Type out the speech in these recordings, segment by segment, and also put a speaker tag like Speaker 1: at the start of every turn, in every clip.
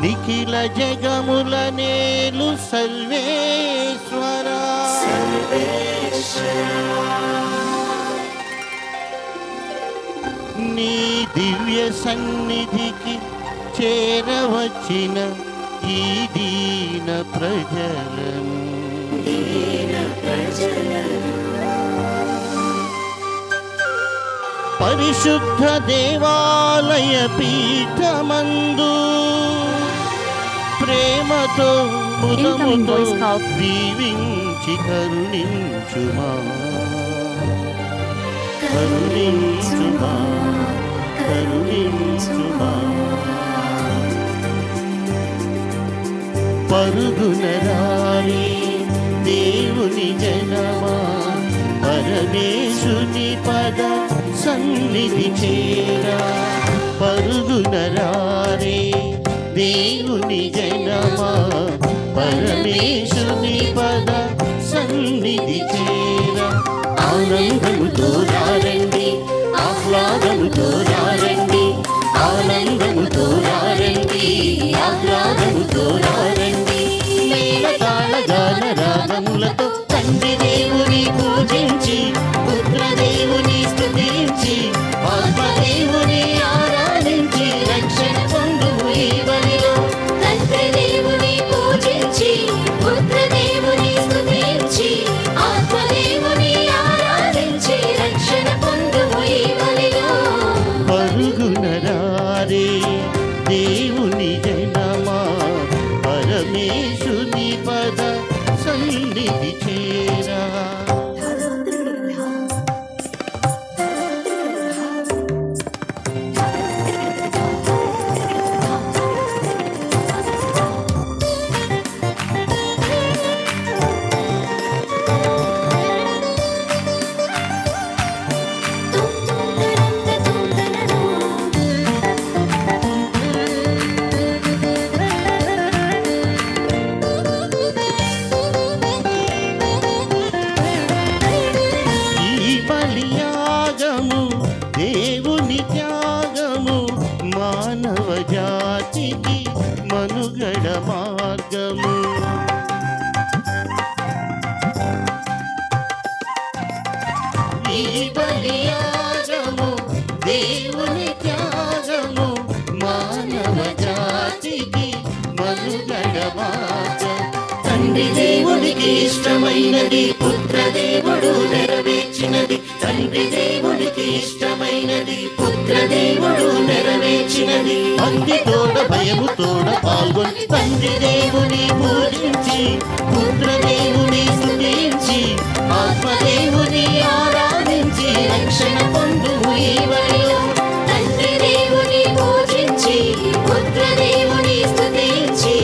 Speaker 1: నిఖిల జగముల నేలు సర్వేశ్వరా నీ దివ్య సన్నిధికి చేరవచ్చిన ఈ దీన ప్రజలను పరిశుద్ధ దేవాలయ పీఠమందు ప్రేమతో ముదముతో దీవించి కరుణించుమా కరుణించుమా కరుణించుమా పరుగునరారి దేవుని జనమా పరమేశుని పద సన్నిధి చేరా పరుగునరారే దేవుని జనమా పరమేశుని పద సన్నిధి చేరా ఆనందముతో రండి ఆహ్లాదముతో రండి ఆనందముతో రండి ఆహ్లాదముతో రండి మేళతాళ గాన రాగములతో తండ్రి దేవుని పూజించి పుత్రదేవుని స్తుతించి ఆత్మదేవుని ఆరాధించి రక్షణ పొందుము ఈ బలిలో తండ్రి దేవుని పూజించి పుత్రదేవుని స్తుతించి ఆత్మదేవుని ఆరాధించి రక్షణ పొందుము ఈ బలిలో పరుగునరారే దేవుని జనమా పరమేశుని పద సన్నిధి చేరా దేవుని త్యాగము మానవ జాతికి మనుగడ మార్గము ఈ బలియాగము దేవుని త్యాగము మానవ జాతికి మనుగడ మార్గం తండ్రి దేవునికి ఇష్టమైనది పుత్రదేవుడు నెరవేర్చినది తండ్రి దేవునికి ఇష్టమైనది పుత్రదేవుడు నెరవేర్చినది భక్తి తోడ భయము తోడ పాల్గొని తండ్రి దేవుని పూజించి పుత్రదేవుని స్తుతించి ఆత్మదేవుని ఆరాధించి రక్షణ పొందుము ఈ బలిలో తండ్రి దేవుని పూజించి పుత్రదేవుని స్తుతించి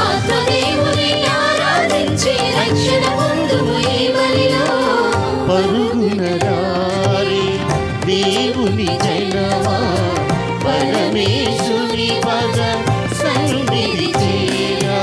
Speaker 1: ఆత్మదేవుని ఆరాధించి రక్షణ పొందుము ఈ బలిలో పరుగునరారి దేవుని జనమా పరమేశుని పద సన్నిధి చేరా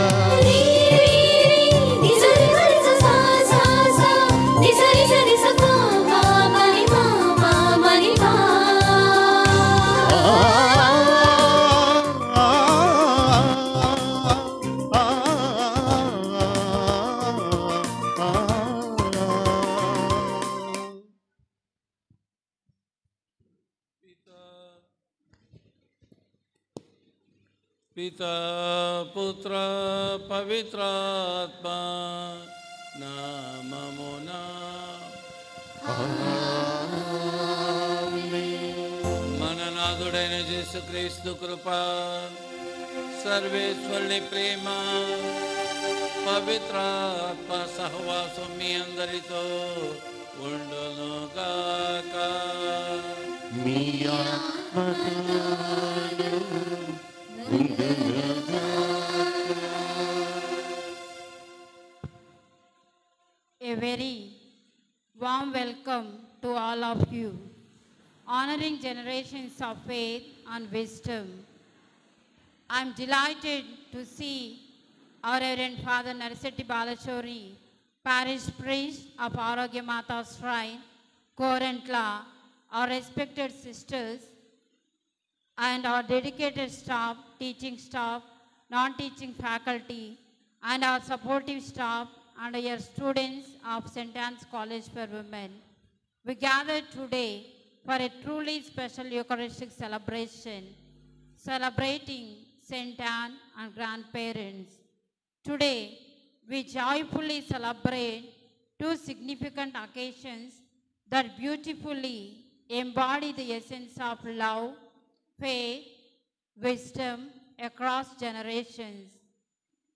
Speaker 2: పితా పుత్ర పవిత్రాత్మ నామమునా మన నాథుడైన యేసుక్రీస్తు కృప సర్వేశ్వరుని ప్రేమ పవిత్రాత్మ సహవాసం మీ అందరితో ఉండును గాక
Speaker 1: మీ ఆత్మతో
Speaker 3: A very warm welcome to all of you, honoring generations of faith and wisdom. I am delighted to see our Reverend Father Narisetti Balachori, Parish Priest of Arogya Mata Shrine, Korantla, our respected sisters, and our dedicated staff, teaching staff, non-teaching faculty, and our supportive staff and your students of St. Anne's College for Women. We gather today for a truly special Eucharistic celebration, celebrating St. Anne and grandparents. Today, we joyfully celebrate two significant occasions that beautifully embody the essence of love, faith, wisdom across generations.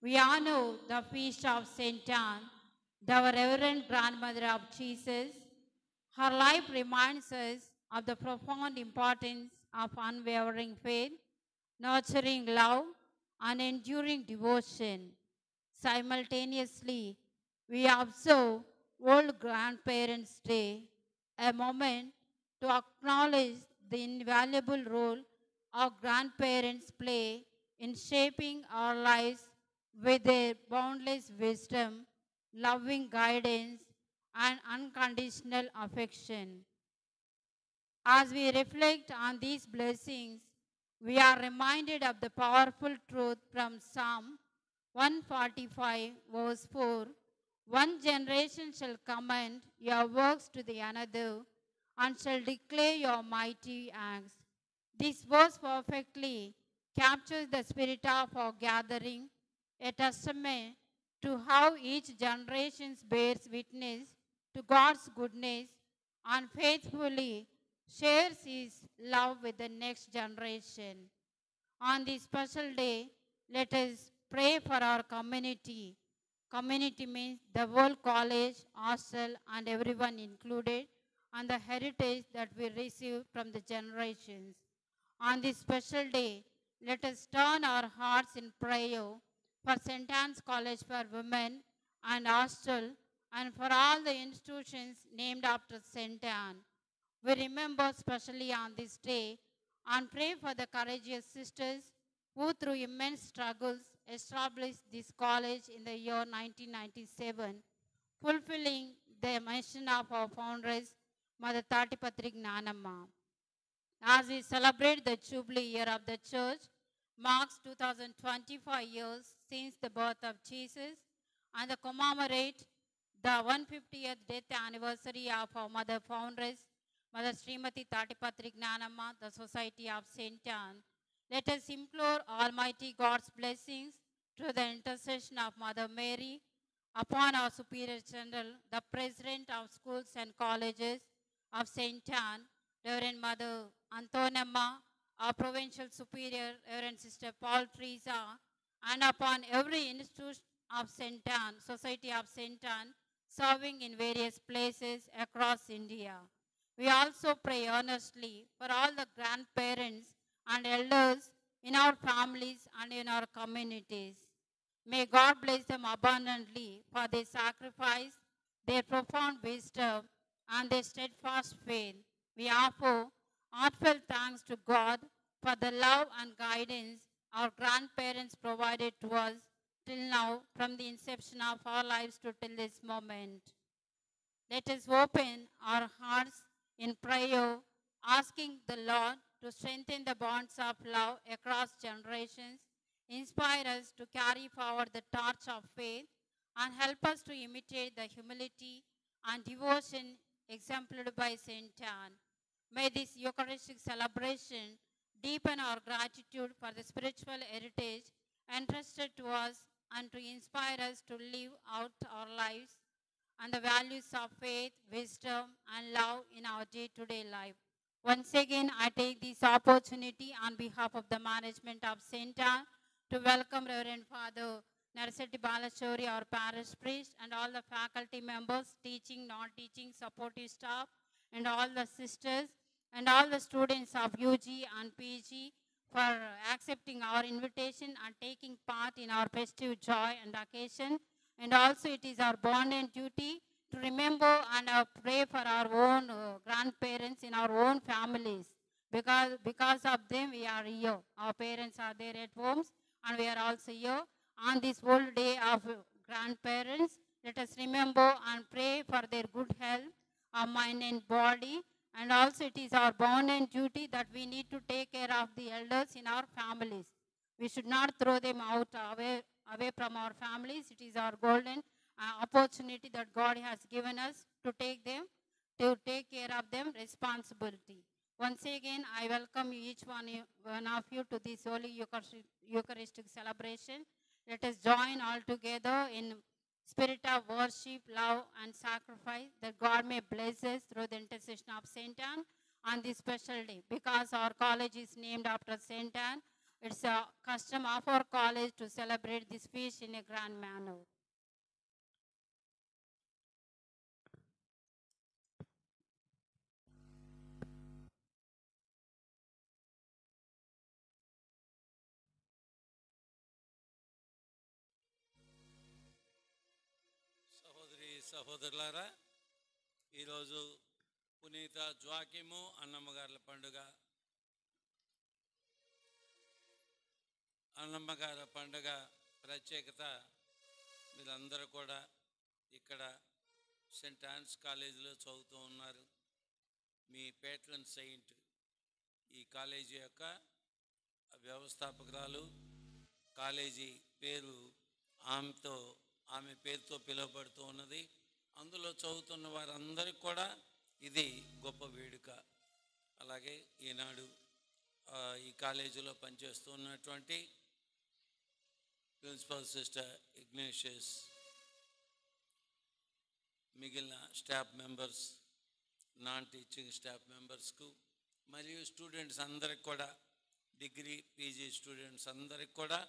Speaker 3: We honor the feast of St. Anne, the reverend grandmother of Jesus. Her life reminds us of the profound importance of unwavering faith, nurturing love, and enduring devotion. Simultaneously, we observe World Grandparents' Day, a moment to acknowledge the invaluable role our grandparents play in shaping our lives with their boundless wisdom, loving guidance, and unconditional affection. As we reflect on these blessings, we are reminded of the powerful truth from Psalm 145, verse 4. One generation shall commend your works to the another and shall declare your mighty acts. This verse perfectly captures the spirit of our gathering, a testament to how each generation bears witness to God's goodness and faithfully shares his love with the next generation. On this special day, let us pray for our community. Community means the whole college, hostel, and everyone included, and the heritage that we receive from the generations. On this special day, let us turn our hearts in prayer for St. Anne's College for Women and hostel, and for all the institutions named after St. Anne. We remember especially on this day and pray for the courageous sisters who through immense struggles established this college in the year 1997, fulfilling the mission of our foundress, Mother Tatipatri Gnanamma. As we celebrate the Jubilee year of the Church, marks 2025 years since the birth of Jesus, and the commemorate the 150th death anniversary of our Mother Foundress, Mother Srimati Tatipatri Gnanamma, the Society of St. Anne. Let us implore Almighty God's blessings through the intercession of Mother Mary upon our Superior General, the President of Schools and Colleges of St. Anne, Reverend Mother Antonemma, our Provincial Superior, Reverend Sister Paul Teresa, and upon every institute of St. Anne, Society of St. Anne, serving in various places across India. We also pray earnestly for all the grandparents and elders in our families and in our communities. May God bless them abundantly for their sacrifice, their profound wisdom, and their steadfast faith. We offer heartfelt thanks to God for the love and guidance our grandparents provided to us till now, from the inception of our lives to till this moment. Let us open our hearts in prayer, asking the Lord to strengthen the bonds of love across generations, inspire us to carry forward the torch of faith, and help us to imitate the humility and devotion exemplified by St. Anne. May this Eucharistic celebration deepen our gratitude for the spiritual heritage entrusted to us and to inspire us to live out our lives and the values of faith, wisdom, and love in our day-to-day life. Once again, I take this opportunity on behalf of the management of St. Anne to welcome Reverend Father Narasetti Balashori, our parish priest, and all the faculty members, teaching, non-teaching, supportive staff, and all the sisters, and all the students of UG and PG for accepting our invitation and taking part in our festive joy and occasion. And also it is our bond and duty to remember and pray for our own grandparents in our own families. Because of them we are here. Our parents are there at homes and we are also here. On this whole day of grandparents, let us remember and pray for their good health, our mind and body. And also it is our bond and duty that we need to take care of the elders in our families. We should not throw them out away from our families. It is our golden opportunity that God has given us to take care of them responsibility. Once again, I welcome each one of you to this holy Eucharistic celebration. Let us join all together in spirit of worship, love, and sacrifice, that God may bless us through the intercession of Saint Anne on this special day. Because our college is named after Saint Anne, it's a custom of our college to celebrate this feast in a grand manner.
Speaker 2: సహోదరులారా, ఈరోజు పునీత జోకిము అన్నమ్మగారుల పండుగ. అన్నమ్మగారి పండుగ ప్రత్యేకత మీరందరూ కూడా ఇక్కడ Saint Ann's కాలేజీలో చదువుతూ ఉన్నారు. మీ పేట్రన్ సెయింట్, ఈ కాలేజీ యొక్క వ్యవస్థాపకురాలు, కాలేజీ పేరు ఆమె పేరుతో పిలువబడుతూ ఉన్నది. అందులో చదువుతున్న వారందరికీ కూడా ఇది గొప్ప వేడుక. అలాగే ఈనాడు ఈ కాలేజీలో పనిచేస్తూ ఉన్నటువంటి ప్రిన్సిపల్ సిస్టర్ ఇగ్నేషియస్, మిగిలిన staff members, non teaching staff మెంబర్స్కు మరియు స్టూడెంట్స్ అందరికి కూడా, డిగ్రీ పీజీ స్టూడెంట్స్ అందరికి కూడా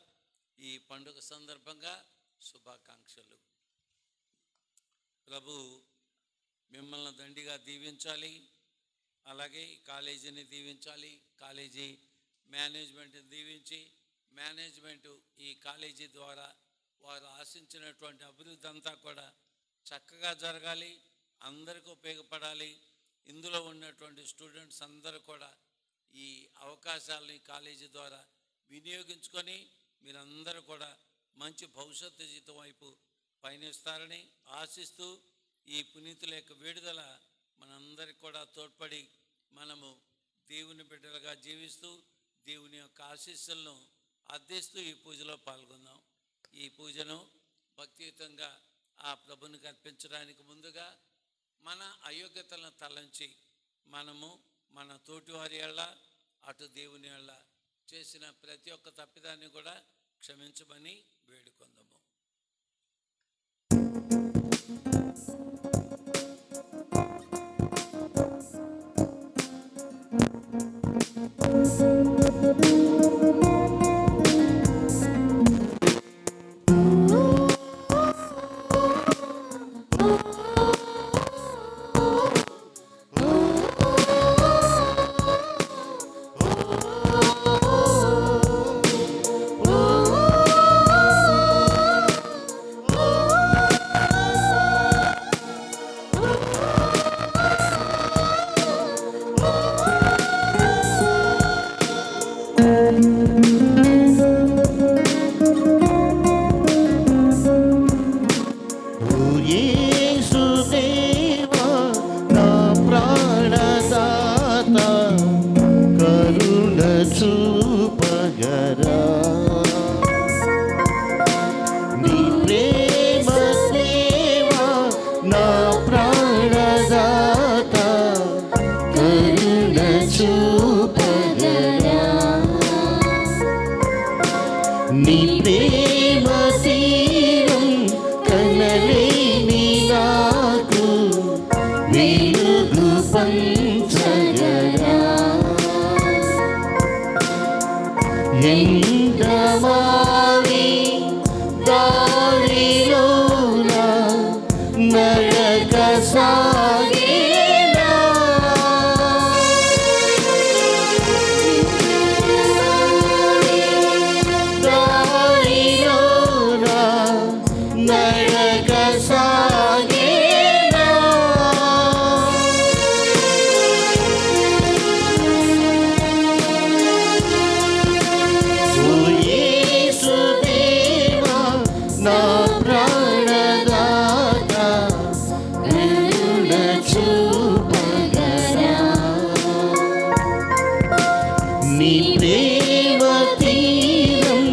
Speaker 2: ఈ పండుగ సందర్భంగా శుభాకాంక్షలు. ప్రభు మిమ్మల్ని దండిగా దీవించాలి, అలాగే ఈ కాలేజీని దీవించాలి, కాలేజీ మేనేజ్మెంట్ని దీవించి, మేనేజ్మెంటు ఈ కాలేజీ ద్వారా వారు ఆశించినటువంటి అభివృద్ధి అంతా కూడా చక్కగా జరగాలి, అందరికీ ఉపయోగపడాలి. ఇందులో ఉన్నటువంటి స్టూడెంట్స్ అందరూ కూడా ఈ అవకాశాలని కాలేజీ ద్వారా వినియోగించుకొని మీరందరూ కూడా మంచి భవిష్యత్తు జీవితం వైపు పయనిస్తారని ఆశిస్తూ, ఈ పునీతుల యొక్క విడుదల మనందరికి కూడా తోడ్పడి మనము దేవుని బిడ్డలుగా జీవిస్తూ దేవుని యొక్క ఆశీస్సులను అర్థిస్తూ ఈ పూజలో పాల్గొందాం. ఈ పూజను భక్తియుతంగా ఆ ప్రభునికి అర్పించడానికి ముందుగా మన అయోగ్యతలను తలంచి మనము మన తోటివారి వల్ల అటు దేవుని వల్ల చేసిన ప్రతి ఒక్క తప్పిదాన్ని కూడా క్షమించమని వేడుకొందాము.
Speaker 1: నీ ప్రేమ తీరం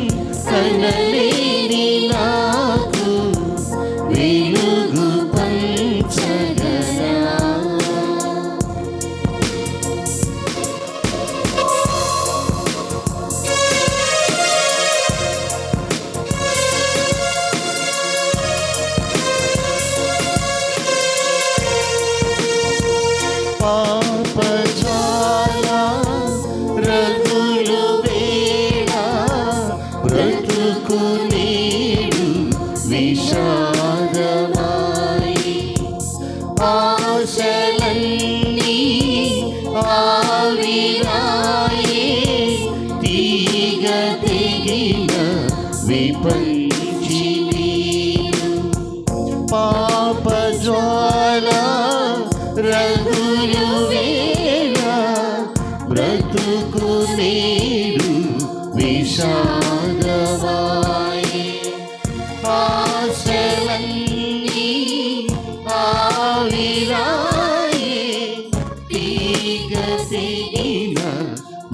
Speaker 1: విషాదమాయి ఆశలన్నీ ఆవిరాయే తీగ తెగిన విపంచి నీరు పాప జ్వాల రగులు వేళ బ్రతుకు నేడు విషాదమాయే ఆశలన్నీ ఆవిరాయే తీగ తెగిన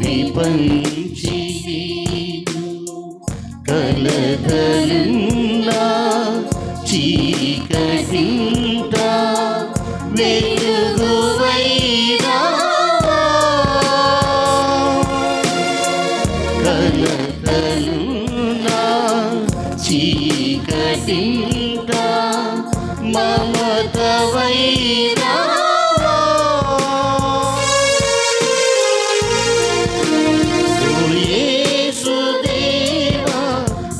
Speaker 1: విపంచి నీరు కలకలున్నా చీకటింట వెలుగువైరా కలకలున్నా చీకటింట మమతవైరా యేసుదేవా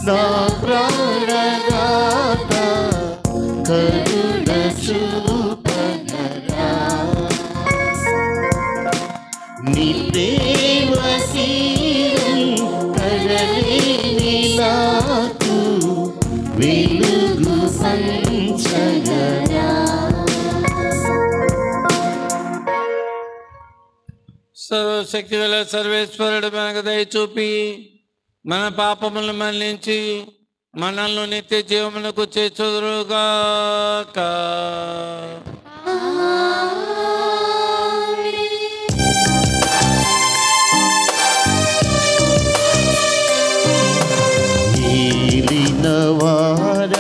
Speaker 1: నా ప్రాణదాత కరుణ చూపగరా నీ ప్రేమ తీరం కడలేని నాకు వెలుగు పంచగరా
Speaker 2: సర్వశక్తి గల సర్వేశ్వరుడు మనకు దయ చూపి మన పాపములను మన్నించి మనల్ని నిత్య జీవమునకు చేర్చుదురుగాక.
Speaker 1: ఏలినవార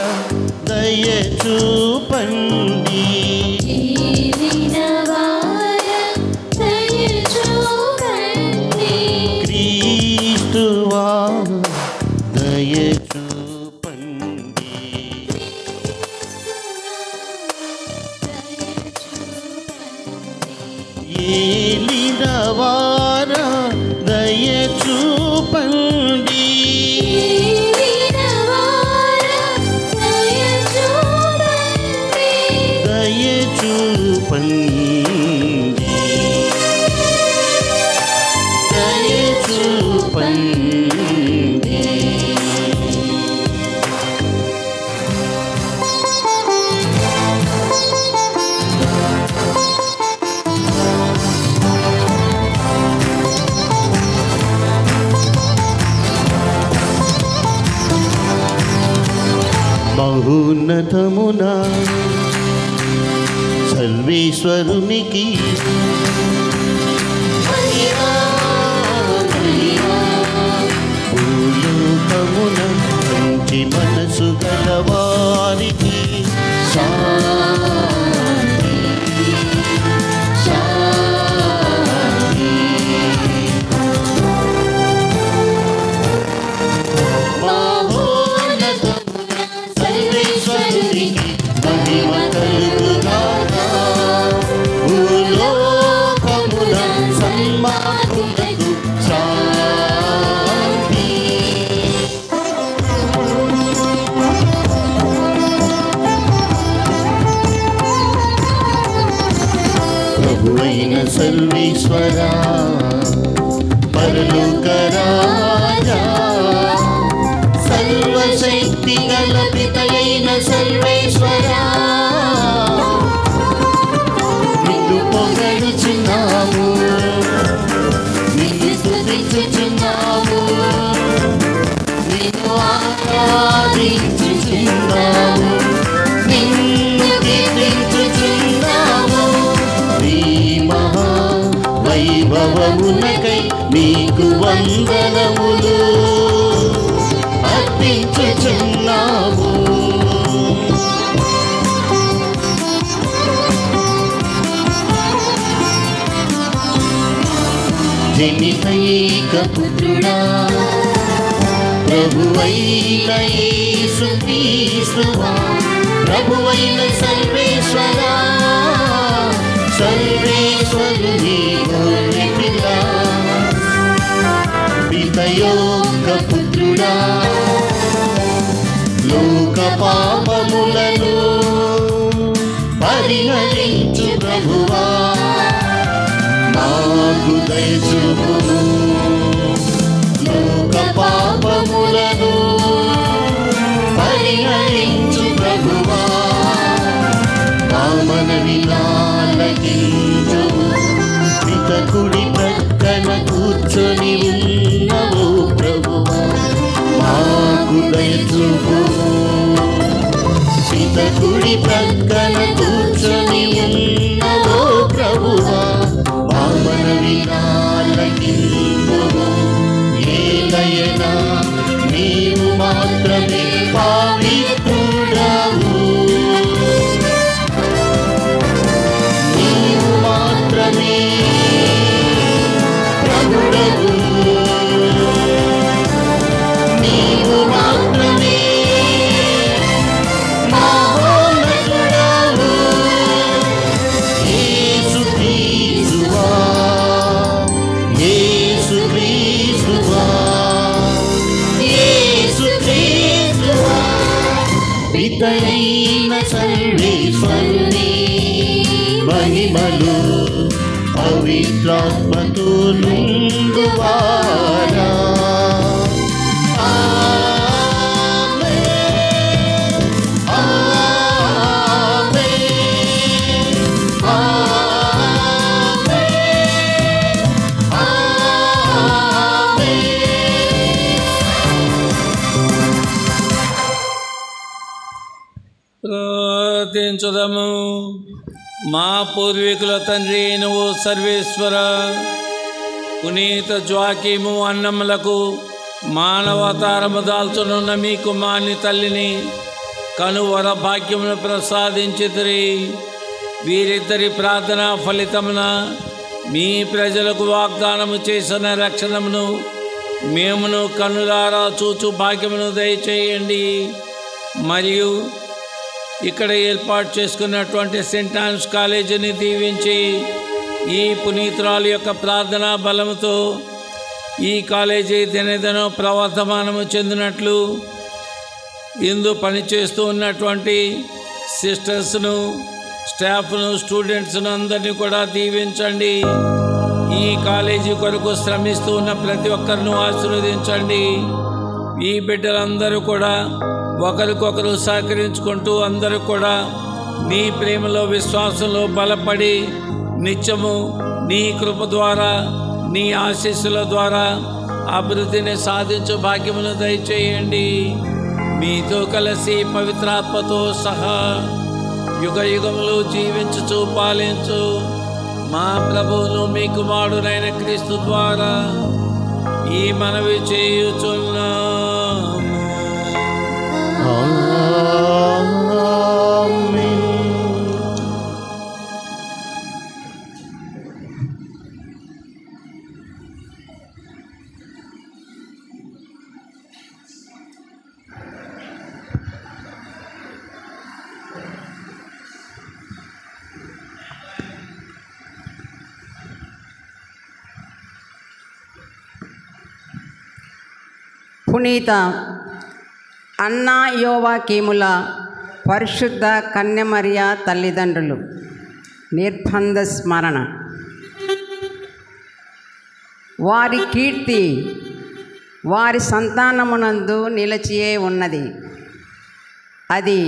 Speaker 1: దయ చూపండి క్రీస్తువా దయ చూపండి ఏలినవార దయ చూపండి దయ చూపండి దయ చూపండి మహోన్నతమున సర్వేశ్వరునికి భూలోకమున మంచి మనసు గలవారికి శాంతి శాంతి మహోన్నతమున సర్వేశ్వరునికి మహిమ కలుగుగాక భూలోకమున సన్మార్గులకు శాంతి ప్రభువైన సర్వేశ్వరా పరలోక రాజా సర్వశక్తి గల పితయైన సర్వేశ్వరా నిన్ను పొగడుచున్నాము నిన్ను స్తుతించుచున్నాము నిన్ను ఆరాధించుచున్నాము నిన్ను కీర్తించుచున్నాము నీ మహా వైభవమునకై నీకు వందనములు అర్పించుచున్నాము జనితైక పుత్రుడా ప్రభువైన యేసు క్రీస్తువా ప్రభువైన సర్వేశ్వరా సర్వేశ్వరుని గొర్రె పిల్ల పితయోక పుత్రుడా లోక పాపములను పరిహరించు ప్రభువా నాకు దయచూపుము లోక పాపములను పరిహరించు ప్రభువా నా మనవి ఆలకించుము పితకుడి ప్రక్కన కూర్చొని ఉన్నవో ప్రభువా నాకు దయచూపుము పితకుడి ప్రక్కన కూర్చొని ఉన్నవో ప్రభువా మా మనవి ఆలకించుము ఏలయనా నీవు మాత్రమే పవిత్రుడవు నీవు మాత్రమే ప్రభుడవు నీవు మాత్రమే మహోన్నతుడవు యేసుక్రీస్తువా యేసుక్రీస్తువా యేసుక్రీస్తువా పితైన సర్వేశ్వరుని మహిమలు పవిత్రాత్మతో నిండువారా
Speaker 2: ప్రార్థించుదము. మా పూర్వీకుల తండ్రి నువ్వు సర్వేశ్వర పునీత జ్వాకీము అన్నములకు మానవతారము దాల్చునున్న మీ కుమార్ని తల్లిని కనువర భాగ్యమును ప్రసాదించితిరి. వీరిద్దరి ప్రార్థన ఫలితమున మీ ప్రజలకు వాగ్దానము చేసిన రక్షణమును మేమును కనులారా చూచు భాగ్యమును దయచేయండి. మరియు ఇక్కడ ఏర్పాటు చేసుకున్నటువంటి సెయింట్ ఆన్స్ కాలేజీని దీవించి ఈ పునీతురాలు యొక్క ప్రార్థనా బలముతో ఈ కాలేజీ దినదినం ప్రవర్ధమానము చెందినట్లు ఇందు పనిచేస్తూ ఉన్నటువంటి సిస్టర్స్ను, స్టాఫ్ను, స్టూడెంట్స్ను అందరినీ కూడా దీవించండి. ఈ కాలేజీ కొరకు శ్రమిస్తూ ఉన్న ప్రతి ఒక్కరిని ఆశీర్వదించండి. ఈ బిడ్డలందరూ కూడా ఒకరికొకరు సహకరించుకుంటూ అందరూ కూడా నీ ప్రేమలో విశ్వాసంలో బలపడి నిత్యము నీ కృప ద్వారా నీ ఆశీస్సుల ద్వారా అభివృద్ధిని సాధించు భాగ్యమును దయచేయండి. మీతో కలిసి పవిత్రాత్మతో సహా యుగ యుగములు జీవించుచు పాలించు మా ప్రభువును మీ కుమారుడైన క్రీస్తు ద్వారా ఈ మనవి చేయుచున్నాము.
Speaker 4: పునీత అన్నా యోవాకీముల పరిశుద్ధ కన్యమరియా తల్లిదండ్రులు నిర్బంధ స్మరణ. వారి కీర్తి వారి సంతానమునందు నిలిచియే ఉన్నది. అది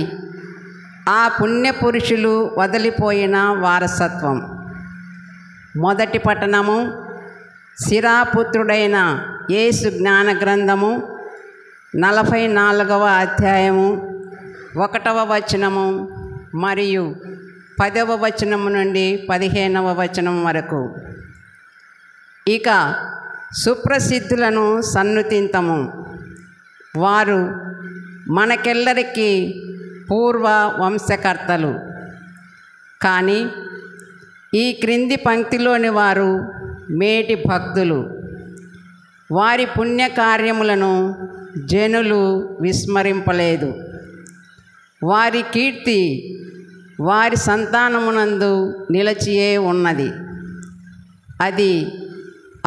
Speaker 4: ఆ పుణ్యపురుషులు వదిలిపోయిన వారసత్వం. మొదటి పట్టణము శిరాపుత్రుడైన యేసు జ్ఞాన గ్రంథము 44వ అధ్యాయము 1వ వచనము మరియు 10వ వచనము నుండి 15వ వచనం వరకు. ఇక సుప్రసిద్ధులను సన్నుతింతము. వారు మనకెల్లరికీ పూర్వ వంశకర్తలు. కానీ ఈ క్రింది పంక్తిలోని వారు మేటి భక్తులు. వారి పుణ్యకార్యములను జనులు విస్మరింపలేదు. వారి కీర్తి వారి సంతానమునందు నిలిచియే ఉన్నది. అది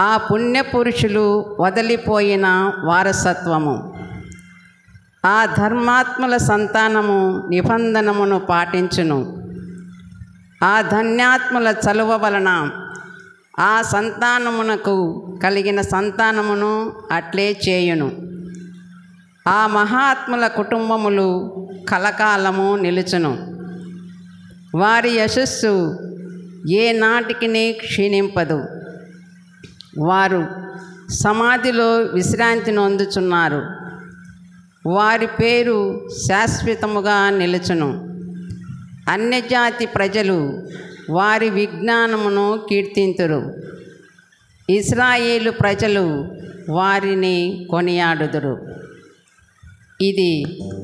Speaker 4: ఆ పుణ్యపురుషులు వదిలిపోయిన వారసత్వము. ఆ ధర్మాత్ముల సంతానము నిబంధనమును పాటించును. ఆ ధన్యాత్ముల చలువ వలన ఆ సంతానమునకు కలిగిన సంతానమును అట్లే చేయును. ఆ మహాత్ముల కుటుంబములు కలకాలము నిలుచును. వారి యశస్సు ఏ నాటికి క్షీణింపదు. వారు సమాధిలో విశ్రాంతి నొందుచున్నారు. వారి పేరు శాశ్వతముగా నిలుచును. అన్యజాతి ప్రజలు వారి విజ్ఞానమును కీర్తింతురు. ఇశ్రాయేలు ప్రజలు వారిని కొనియాడుదురు. ఇది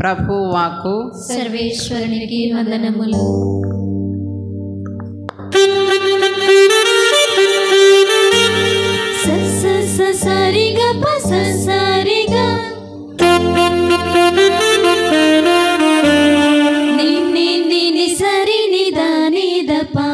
Speaker 4: ప్రభువు వాక్కు.
Speaker 5: సర్వేశ్వరునికి వందనములు. సరిగా సరిగా ని సరి నిదాని దపా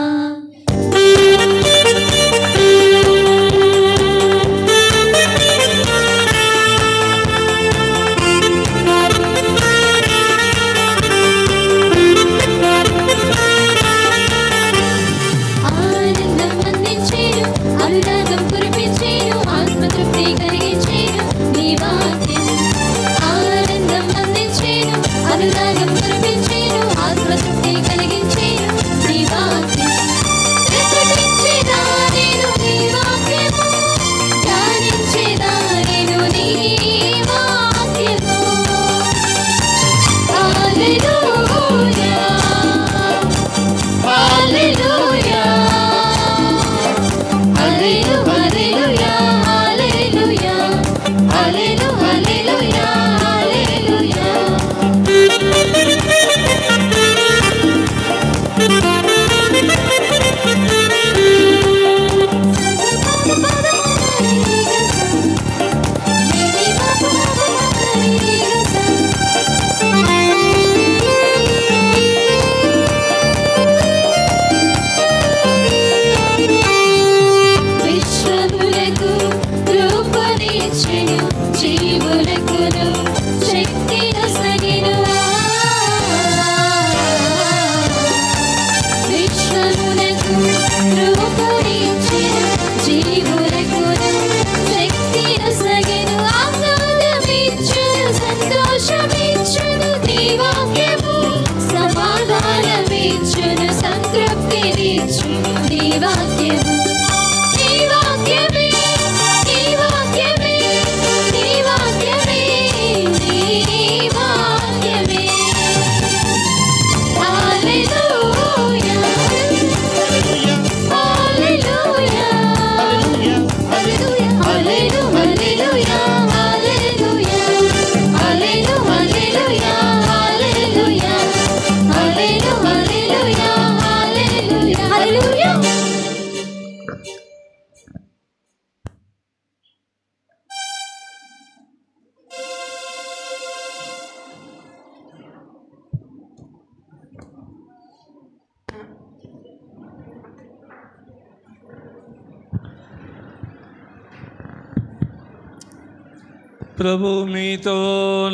Speaker 2: ప్రభు మీతో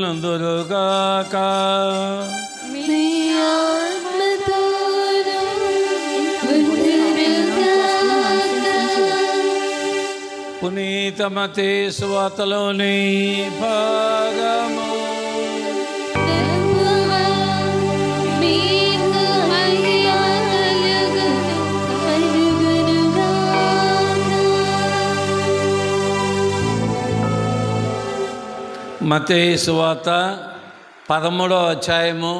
Speaker 2: నందురుగాక. పునీత మత్తయి సువార్తలోని భాగము. మత్తయి సువార్త 13వ అధ్యాయము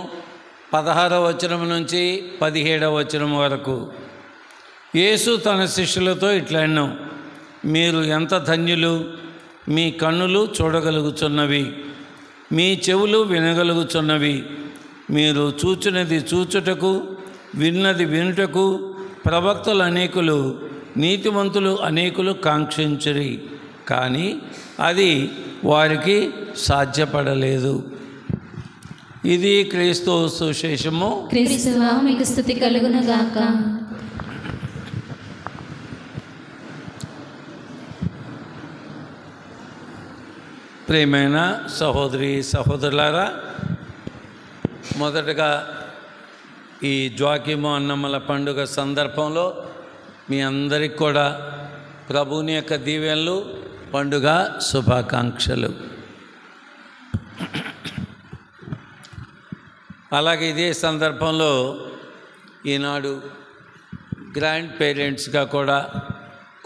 Speaker 2: 16వ వచనం నుంచి 17వ వచనం వరకు. యేసు తన శిష్యులతో ఇట్లా అన్నాం, మీరు ఎంత ధన్యులు, మీ కన్నులు చూడగలుగుచున్నవి, మీ చెవులు వినగలుగుచున్నవి. మీరు చూచున్నది చూచుటకు, విన్నది వినుటకు ప్రవక్తలు అనేకులు, నీతిమంతులు అనేకులు కాంక్షించిరి, కానీ అది వారికి సాధ్యపడలేదు. ఇది క్రీస్తు సువిశేషము.
Speaker 5: క్రీస్తువా మీకు స్తుతి కలుగునుగాక.
Speaker 2: ప్రియమైన సహోదరి సహోదరులారా, మొదటగా ఈ జోకిము అన్నమ్మల పండుగ సందర్భంలో మీ అందరికి కూడా ప్రభువుని యొక్క దీవెనలు, పండుగ శుభాకాంక్షలు. అలాగే ఇదే సందర్భంలో ఈనాడు గ్రాండ్ పేరెంట్స్గా కూడా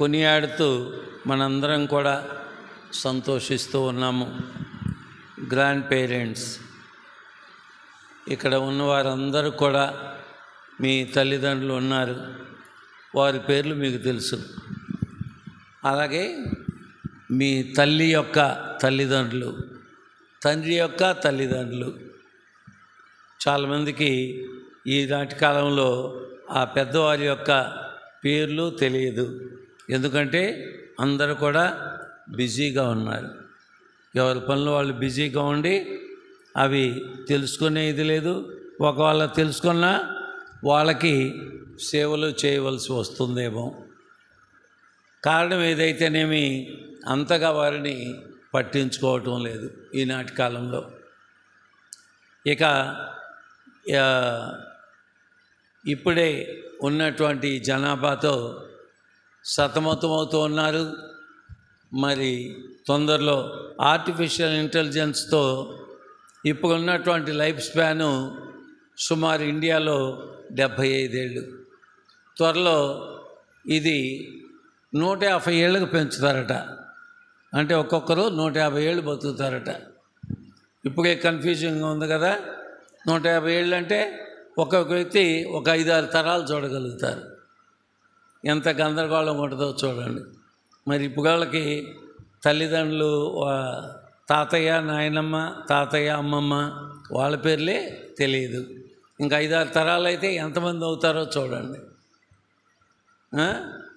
Speaker 2: కొనియాడుతూ మనందరం కూడా సంతోషిస్తూ ఉన్నాము. గ్రాండ్ పేరెంట్స్, ఇక్కడ ఉన్నవారందరూ కూడా మీ తల్లిదండ్రులు ఉన్నారు, వారి పేర్లు మీకు తెలుసు. అలాగే మీ తల్లి యొక్క తల్లిదండ్రులు, తండ్రి యొక్క తల్లిదండ్రులు. చాలామందికి ఈనాటి కాలంలో ఆ పెద్దవారి యొక్క పేర్లు తెలియదు. ఎందుకంటే అందరూ కూడా బిజీగా ఉన్నారు. ఎవరి పనులు వాళ్ళు బిజీగా ఉండి అవి తెలుసుకునేది లేదు. ఒకవేళ తెలుసుకున్నా వాళ్ళకి సేవలు చేయవలసి వస్తుందేమో. కారణం ఏదైతేనేమి అంతగా వారిని పట్టించుకోవటం లేదు ఈనాటి కాలంలో. ఇక ఇప్పుడే ఉన్నటువంటి జనాభాతో సతమతమవుతూ ఉన్నారు. మరి తొందరలో ఆర్టిఫిషియల్ ఇంటెలిజెన్స్తో ఇప్పుడు ఉన్నటువంటి లైఫ్ స్పాను సుమారు ఇండియాలో 75 ఏళ్ళు. త్వరలో ఇది 150 ఏళ్ళకు పెంచుతారట. అంటే ఒక్కొక్కరు 150 ఏళ్ళు బతుకుతారట. ఇప్పుడే కన్ఫ్యూజింగ్గా ఉంది కదా. 150 ఏళ్ళు అంటే ఒక్కొక్క వ్యక్తి ఒక 5-6 తరాలు చూడగలుగుతారు. ఎంత గందరగోళం ఉంటుందో చూడండి. మరి ఇప్పుడు వాళ్ళకి తల్లిదండ్రులు, తాతయ్య, నాయనమ్మ, తాతయ్య, అమ్మమ్మ వాళ్ళ పేర్లే తెలియదు. ఇంకా 5-6 తరాలు అయితే ఎంతమంది అవుతారో చూడండి.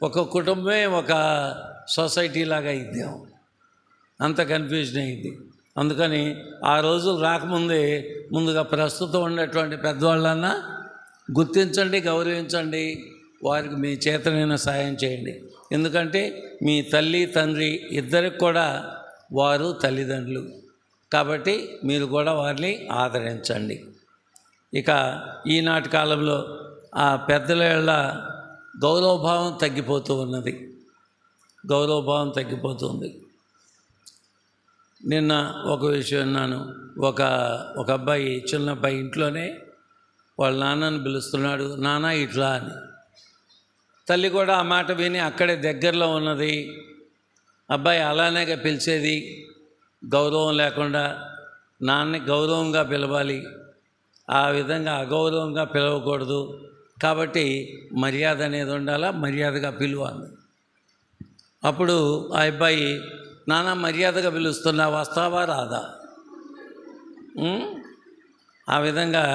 Speaker 2: ఒక కుటుంబమే ఒక సొసైటీ లాగా అయిద్దాం, అంత కన్ఫ్యూజన్ అయింది. అందుకని ఆ రోజులు రాకముందే ముందుగా ప్రస్తుతం ఉన్నటువంటి పెద్దవాళ్ళన్నా గుర్తించండి, గౌరవించండి, వారికి మీ చేతనైన సాయం చేయండి. ఎందుకంటే మీ తల్లి తండ్రి ఇద్దరికి కూడా వారు తల్లిదండ్రులు కాబట్టి మీరు కూడా వారిని ఆదరించండి. ఇక ఈనాటి కాలంలో ఆ పెద్దల గౌరవభావం తగ్గిపోతూ ఉన్నది. గౌరవభావం తగ్గిపోతుంది. నిన్న ఒక విషయం విన్నాను. ఒక అబ్బాయి, చిన్న అబ్బాయి ఇంట్లోనే వాళ్ళ నాన్నని పిలుస్తున్నాడు, నాన్న ఇట్లా అని. తల్లి కూడా ఆ మాట విని అక్కడే దగ్గరలో ఉన్నది. అబ్బాయి అలానేగా పిలిచేది, గౌరవం లేకుండా. నాన్నని గౌరవంగా పిలవాలి, ఆ విధంగా అగౌరవంగా పిలవకూడదు. కాబట్టి మర్యాద అనేది ఉండాలా, మర్యాదగా పిలువాలి. అప్పుడు ఆ అబ్బాయి, నాన్న మర్యాదగా పిలుస్తున్నా, వస్తావా రాదా? ఆ విధంగా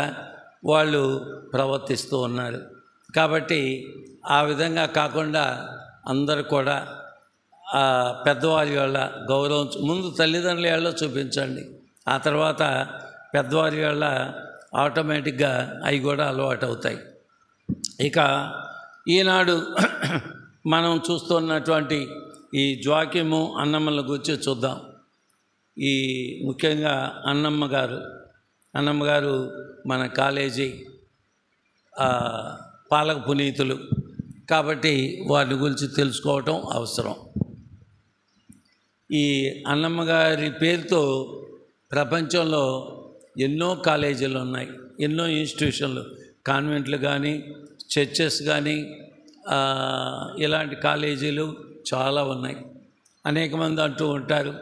Speaker 2: వాళ్ళు ప్రవర్తిస్తూ ఉన్నారు. కాబట్టి ఆ విధంగా కాకుండా అందరూ కూడా ఆ పెద్దవారి వాళ్ళ గౌరవం ముందు తల్లిదండ్రుల వాళ్ళ చూపించండి. ఆ తర్వాత పెద్దవారి వాళ్ళ ఆటోమేటిక్గా అవి కూడా అలవాటు అవుతాయి. ఇక ఈనాడు మనం చూస్తున్నటువంటి ఈ జోకిము అన్నమ్మల గురించి చూద్దాం. ఈ ముఖ్యంగా అన్నమ్మ గారు మన కాలేజీ పాలక పునీతులు కాబట్టి వారి గురించి తెలుసుకోవటం అవసరం. ఈ అన్నమ్మ గారి పేరుతో ప్రపంచంలో ఎన్నో కాలేజీలు ఉన్నాయి, ఎన్నో ఇన్స్టిట్యూషన్లు, కాన్వెంట్లు కానీ, చర్చెస్ కానీ, ఇలాంటి కాలేజీలు చాలా ఉన్నాయి. అనేక మంది అంటూ ఉంటారు,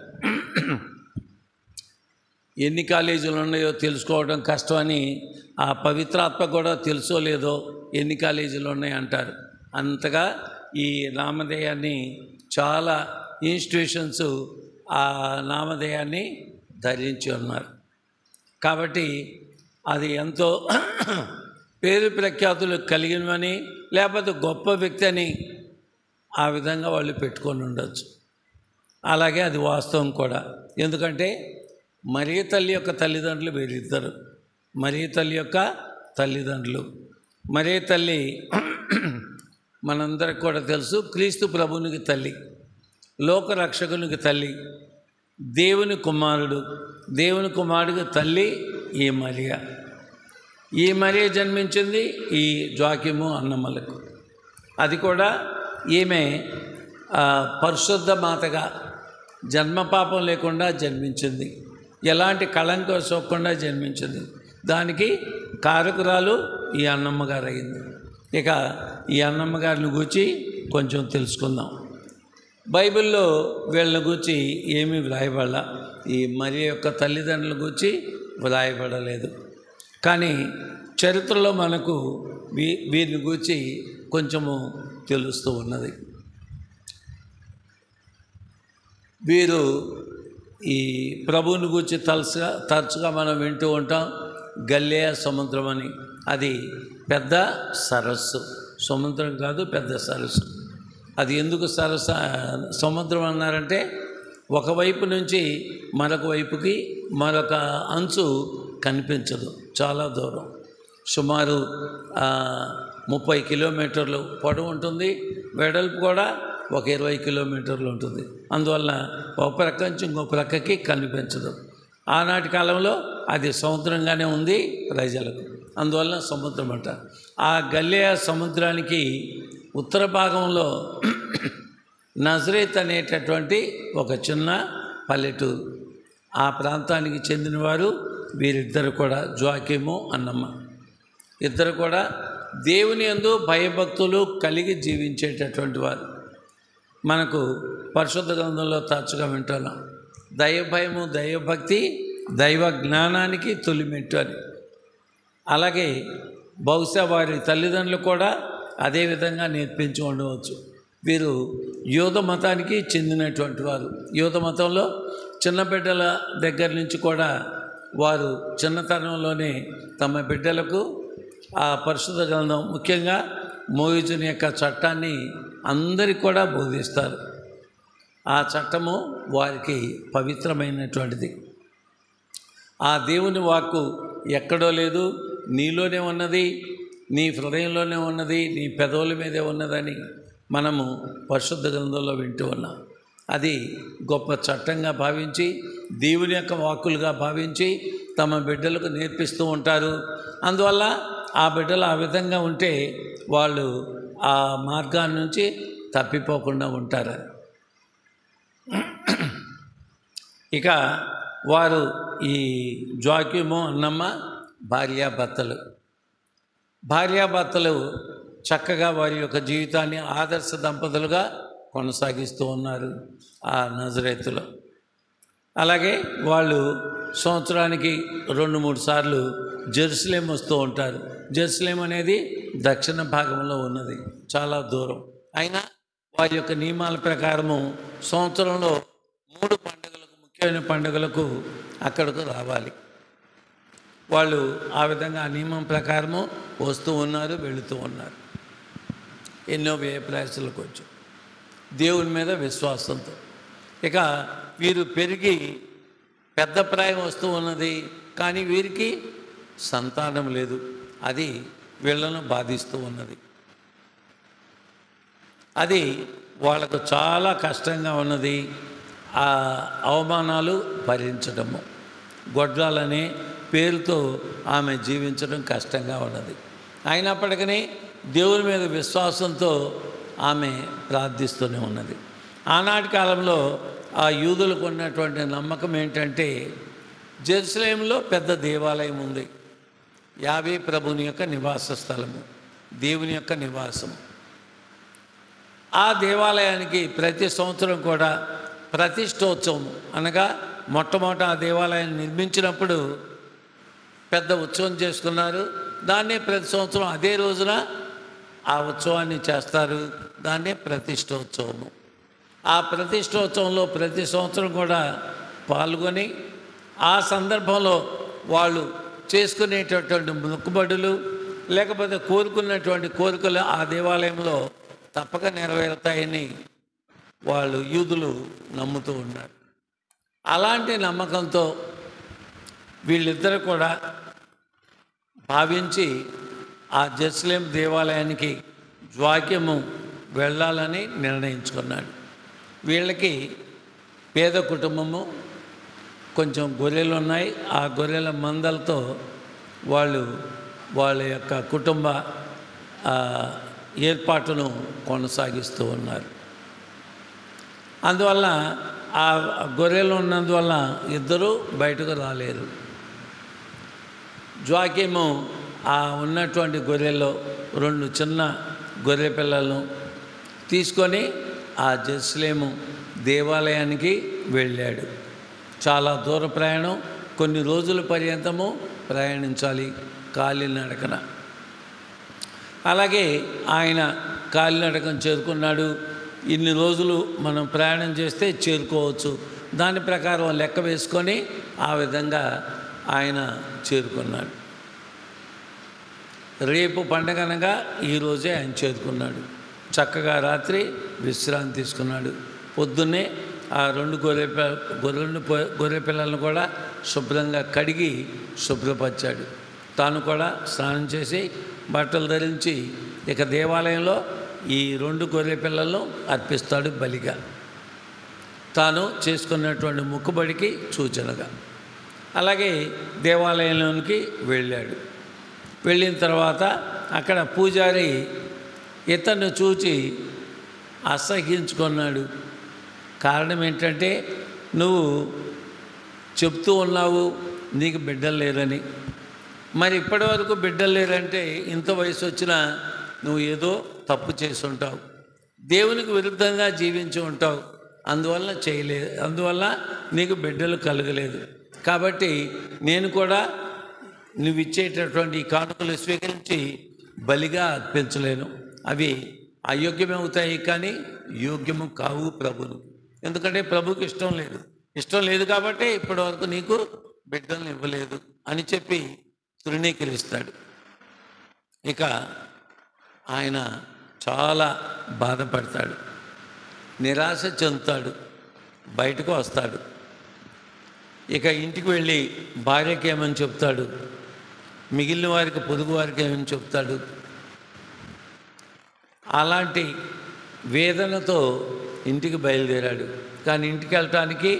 Speaker 2: ఎన్ని కాలేజీలు ఉన్నాయో తెలుసుకోవడం కష్టమని. ఆ పవిత్రాత్మ కూడా తెలుసో లేదో ఎన్ని కాలేజీలు ఉన్నాయి అంటారు. అంతగా ఈ నామధేయాన్ని చాలా ఇన్స్టిట్యూషన్స్ ఆ నామధేయాన్ని ధరించి ఉన్నారు. కాబట్టి అది ఎంతో పేరు ప్రఖ్యాతులు కలిగినవని, లేకపోతే గొప్ప వ్యక్తి అని ఆ విధంగా వాళ్ళు పెట్టుకొని ఉండొచ్చు. అలాగే అది వాస్తవం కూడా. ఎందుకంటే మరియ తల్లి యొక్క తల్లిదండ్రులు వీరిద్దరు. మరియ తల్లి యొక్క తల్లిదండ్రులు, మరియ తల్లి మనందరికి కూడా తెలుసు, క్రీస్తు ప్రభునికి తల్లి, లోకరక్షకునికి తల్లి. దేవుని కుమారుడు. దేవుని కుమారుడికి తల్లి ఈ మరియా. ఈ మరియా జన్మించింది ఈ జోకిము అన్నమ్మలకు. అది కూడా ఈమె పరిశుద్ధ మాతగా జన్మపాపం లేకుండా జన్మించింది. ఎలాంటి కళంకం సోకకుండా జన్మించింది. దానికి కారకురాలు ఈ అన్నమ్మ గారు అయింది. ఇక ఈ అన్నమ్మ గారిని గూర్చి కొంచెం తెలుసుకుందాం. బైబిల్లో వీళ్ళని గూర్చి ఏమీ వ్రాయబడాల. ఈ మరియ యొక్క తల్లిదండ్రుల గూర్చి వ్రాయబడలేదు. కానీ చరిత్రలో మనకు వీరిని గూర్చి కొంచెము తెలుస్తూ ఉన్నది. వీరు ఈ ప్రభువుని గూర్చి తరచుగా మనం వింటూ ఉంటాం. గలిలయ సముద్రం అని. అది పెద్ద సరస్సు, సముద్రం కాదు, పెద్ద సరస్సు. అది ఎందుకు సముద్రం అన్నారంటే ఒకవైపు నుంచి మరొక వైపుకి మరొక అంచు కనిపించదు, చాలా దూరం. సుమారు 30 కిలోమీటర్లు పొడవు ఉంటుంది, వెడల్పు కూడా ఒక 20 కిలోమీటర్లు ఉంటుంది. అందువల్ల ఒక ప్రక్క నుంచి ఇంకో ప్రక్కకి కనిపించదు. ఆనాటి కాలంలో అది సముద్రంగానే ఉంది ప్రజలకు, అందువల్ల సముద్రం అంటారు. ఆ గలిలయ సముద్రానికి ఉత్తర భాగంలో నజరేత్ అనేటటువంటి ఒక చిన్న పల్లెటూరు. ఆ ప్రాంతానికి చెందినవారు వీరిద్దరు కూడా, జోకిము అన్నమ్మ. ఇద్దరు కూడా దేవుని యందు భయభక్తులు కలిగి జీవించేటటువంటి వారు. మనకు పరిశుద్ధ గ్రంథంలో తరచుగా వింటున్నాం, దైవభయము దైవభక్తి దైవ జ్ఞానానికి తొలిమెట్టు అని. అలాగే బహుశా వారి తల్లిదండ్రులు కూడా అదే విధంగా నేర్పించి ఉండవచ్చు. వీరు యూద మతానికి చెందినటువంటి వారు. యూద మతంలో చిన్న బిడ్డల దగ్గర నుంచి కూడా వారు చిన్నతనంలోనే తమ బిడ్డలకు ఆ పరిశుద్ధ గ్రంథం, ముఖ్యంగా మోయిజుని యొక్క చట్టాన్ని అందరికీ కూడా బోధిస్తారు. ఆ చట్టము వారికి పవిత్రమైనటువంటిది. ఆ దేవుని వాక్కు ఎక్కడో లేదు, నీలోనే ఉన్నది, నీ హృదయంలోనే ఉన్నది, నీ పెదవుల మీదే ఉన్నదని మనము పరిశుద్ధ గ్రంథంలో వింటూ ఉన్నాం. అది గొప్ప చట్టంగా భావించి, దేవుని యొక్క వాక్కులుగా భావించి తమ బిడ్డలకు నేర్పిస్తూ ఉంటారు. అందువల్ల ఆ బిడ్డలు ఆ విధంగా ఉంటే వాళ్ళు ఆ మార్గాన్ని నుంచి తప్పిపోకుండా ఉంటారు. ఇక వారు ఈ జోకిము అన్నమ్మ భార్యాభర్తలు చక్కగా వారి యొక్క జీవితాన్ని ఆదర్శ దంపతులుగా కొనసాగిస్తూ ఉన్నారు ఆ నజరేతులో. అలాగే వాళ్ళు సంవత్సరానికి 2-3 సార్లు జెరూసలేం వస్తూ ఉంటారు. జెరూసలేం అనేది దక్షిణ భాగంలో ఉన్నది, చాలా దూరం. అయినా వారి యొక్క నియమాల ప్రకారము సంవత్సరంలో 3 పండుగలకు, ముఖ్యమైన పండుగలకు అక్కడకు రావాలి. వాళ్ళు ఆ విధంగా ఆ నియమం ప్రకారము వస్తూ ఉన్నారు, వెళుతూ ఉన్నారు. ఎన్నో వ్యయ ప్రయాసాలకు వచ్చి దేవుని మీద విశ్వాసంతో. ఇక వీరు పెరిగి పెద్ద ప్రాయం వస్తూ ఉన్నది, కానీ వీరికి సంతానం లేదు. అది వీళ్ళను బాధిస్తూ ఉన్నది. అది వాళ్ళకు చాలా కష్టంగా ఉన్నది. ఆ అవమానాలు భరించడము, గొడ్రాలనే పేరుతో ఆమె జీవించడం కష్టంగా ఉన్నది. అయినప్పటికీ దేవుని మీద విశ్వాసంతో ఆమె ప్రార్థిస్తూనే ఉన్నది. ఆనాటి కాలంలో ఆ యూదులకు ఉన్నటువంటి నమ్మకం ఏంటంటే, జెరూసలేంలో పెద్ద దేవాలయం ఉంది, యావే ప్రభుని యొక్క నివాస స్థలము, దేవుని యొక్క నివాసము. ఆ దేవాలయానికి ప్రతి సంవత్సరం కూడా ప్రతిష్టోత్సవం, అనగా మొట్టమొదట ఆ దేవాలయాన్ని నిర్మించినప్పుడు పెద్ద ఉత్సవం చేసుకున్నారు. దాన్నే ప్రతి సంవత్సరం అదే రోజున ఆ ఉత్సవాన్ని చేస్తారు. దాన్నే ప్రతిష్టోత్సవము. ఆ ప్రతిష్టోత్సవంలో ప్రతి సంవత్సరం కూడా పాల్గొని ఆ సందర్భంలో వాళ్ళు చేసుకునేటటువంటి మొక్కుబడులు, లేకపోతే కోరుకున్నటువంటి కోరికలు ఆ దేవాలయంలో తప్పక నెరవేరుతాయని వాళ్ళు యూదులు నమ్ముతూ ఉన్నారు. అలాంటి నమ్మకంతో వీళ్ళిద్దరు కూడా భావించి ఆ జెరూసలేం దేవాలయానికి జోకిము వెళ్ళాలని నిర్ణయించుకున్నాడు. వీళ్ళకి పేద కుటుంబము, కొంచెం గొర్రెలు ఉన్నాయి. ఆ గొర్రెల మందలతో వాళ్ళ యొక్క కుటుంబ ఏర్పాటును కొనసాగిస్తూ ఉన్నారు. అందువల్ల ఆ గొర్రెలు ఉన్నందువల్ల ఇద్దరూ బయటకు రాలేరు. జోకీము ఆ ఉన్నటువంటి గొర్రెల్లో 2 చిన్న గొర్రె పిల్లలను తీసుకొని ఆ జెరూసలేము దేవాలయానికి వెళ్ళాడు. చాలా దూర ప్రయాణం, కొన్ని రోజుల పర్యంతము ప్రయాణించాలి కాలినడకన. అలాగే ఆయన కాలినడకన చేరుకున్నాడు. ఇన్ని రోజులు మనం ప్రయాణం చేస్తే చేరుకోవచ్చు, దాని ప్రకారం లెక్క వేసుకొని ఆ విధంగా ఆయన చేరుకున్నాడు. రేపు పండగనగా ఈరోజే ఆయన చేరుకున్నాడు. చక్కగా రాత్రి విశ్రాంతి తీసుకున్నాడు. పొద్దున్నే ఆ 2 గొర్రె పిల్లలను కూడా శుభ్రంగా కడిగి శుభ్రపరిచాడు. తాను కూడా స్నానం చేసి బట్టలు ధరించి ఇక దేవాలయంలో ఈ 2 గొర్రె పిల్లలను అర్పిస్తాడు బలిగా, తాను చేసుకున్నటువంటి మొక్కుబడికి సూచనగా. అలాగే దేవాలయంలోనికి వెళ్ళాడు. వెళ్ళిన తర్వాత అక్కడ పూజారి ఇతన్ని చూచి అసహ్యించుకున్నాడు. కారణం ఏంటంటే, నువ్వు చెప్తూ ఉన్నావు నీకు బిడ్డలు లేరని. మరి ఇప్పటి వరకు బిడ్డలు లేరంటే ఇంత వయసు వచ్చినా నువ్వు ఏదో తప్పు చేసి ఉంటావు, దేవునికి విరుద్ధంగా జీవించి ఉంటావు, అందువల్ల నీకు బిడ్డలు కలగలేదు. కాబట్టి నేను కూడా నువ్వు ఇచ్చేటటువంటి కానుకలు స్వీకరించి బలిగా అర్పించలేను. అవి అయోగ్యమే అవుతాయి కానీ యోగ్యము కావు ప్రభును. ఎందుకంటే ప్రభుకి ఇష్టం లేదు కాబట్టి ఇప్పటివరకు నీకు బిడ్డలను ఇవ్వలేదు అని చెప్పి తృణీకరిస్తాడు. ఇక ఆయన చాలా బాధపడతాడు, నిరాశ చెందుతాడు, బయటకు వస్తాడు. ఇక ఇంటికి వెళ్ళి భార్యకి ఏమని చెప్తాడు, మిగిలిన వారికి పొరుగు వారికి ఏమని చెప్తాడు. అలాంటి వేదనతో ఇంటికి బయలుదేరాడు. కానీ ఇంటికి వెళ్ళటానికి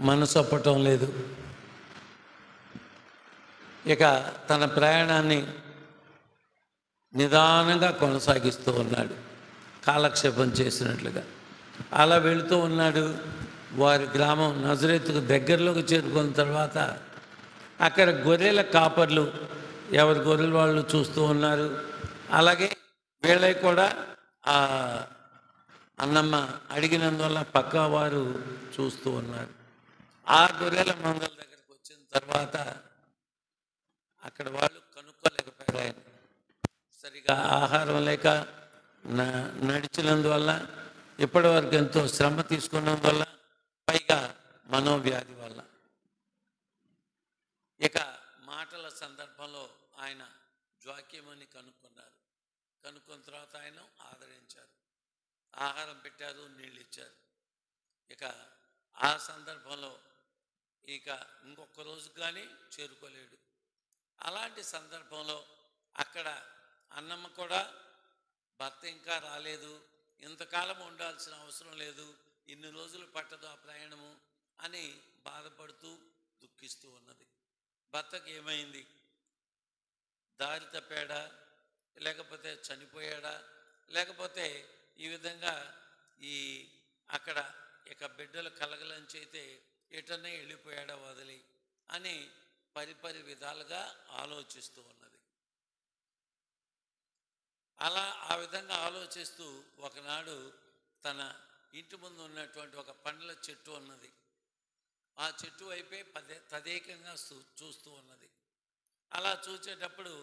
Speaker 2: మనసు ఒప్పటం లేదు. ఇక తన ప్రయాణాన్ని నిదానంగా కొనసాగిస్తూ ఉన్నాడు, కాలక్షేపం చేసినట్లుగా. అలా వెళుతూ ఉన్నాడు. వారి గ్రామం నజరేతుకు దగ్గరలోకి చేరుకున్న తర్వాత అక్కడ గొర్రెల కాపర్లు ఎవరి గొర్రెలు వాళ్ళు చూస్తూ ఉన్నారు. అలాగే వీళ్ళకి కూడా ఆ అన్నమ్మ అడిగినందువల్ల పక్క వారు చూస్తూ ఉన్నారు. ఆ గొర్రెల మందల దగ్గరికి వచ్చిన తర్వాత అక్కడ వాళ్ళు కనుక్కోలేకపోయారు. ఆయన సరిగా ఆహారం లేక నడిచినందువల్ల, ఇప్పటి వరకు ఎంతో శ్రమ తీసుకున్నందువల్ల, పైగా మనోవ్యాధి వల్ల. ఇక మాటల సందర్భంలో ఆయన జోక్యమని కనుక్కున్నారు. కనుక్కున్న తర్వాత ఆయన ఆదరించారు, ఆహారం పెట్టారు, నీళ్ళు ఇచ్చారు. ఇక ఆ సందర్భంలో ఇక ఇంకొక రోజు కానీ చేరుకోలేడు. అలాంటి సందర్భంలో అక్కడ అన్నమ్మ కూడా భర్త ఇంకా రాలేదు, ఇంతకాలం ఉండాల్సిన అవసరం లేదు, ఇన్ని రోజులు పట్టదు ఆ ప్రయాణము అని బాధపడుతూ దుఃఖిస్తూ ఉన్నది. భర్తకి ఏమైంది, దారి తప్పాడా, లేకపోతే చనిపోయాడా, లేకపోతే ఈ విధంగా అక్కడ ఇక బిడ్డలు కలగలని చేస్తే ఎటనే వెళ్ళిపోయాడా వదిలి అని పరిపరి విధాలుగా ఆలోచిస్తూ ఉన్నది. అలా ఆ విధంగా ఆలోచిస్తూ ఒకనాడు తన ఇంటి ముందు ఉన్నటువంటి ఒక పండ్ల చెట్టు ఉన్నది. ఆ చెట్టు వైపే తదేకంగా చూస్తూ ఉన్నది. అలా చూసేటప్పుడు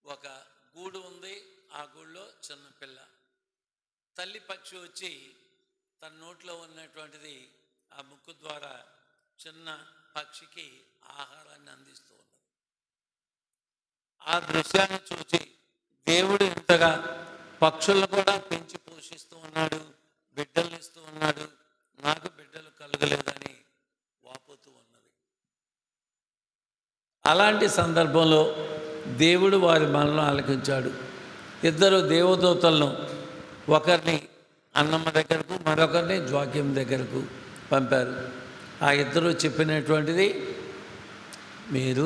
Speaker 2: ఒక గూడు ఉంది. ఆ గూడులో చిన్న పిల్ల, తల్లి పక్షి వచ్చి తన నోట్లో ఉన్నటువంటిది ఆ ముక్కు ద్వారా చిన్న పక్షికి ఆహారాన్ని అందిస్తూ ఉన్నది. ఆ దృశ్యాన్ని చూసి దేవుడు ఇంతగా పక్షులను కూడా పెంచి పోషిస్తూ ఉన్నాడు, బిడ్డలు ఇస్తూ ఉన్నాడు, నాకు బిడ్డలు కలగలేదని వాపోతూ ఉన్నది. అలాంటి సందర్భంలో దేవుడు వారి మనలను ఆలకించాడు. ఇద్దరు దేవదూతలను, ఒకరిని అన్నమ్మ దగ్గరకు, మరొకరిని జోక్యం దగ్గరకు పంపారు. ఆ ఇద్దరు చెప్పినటువంటిది, మీరు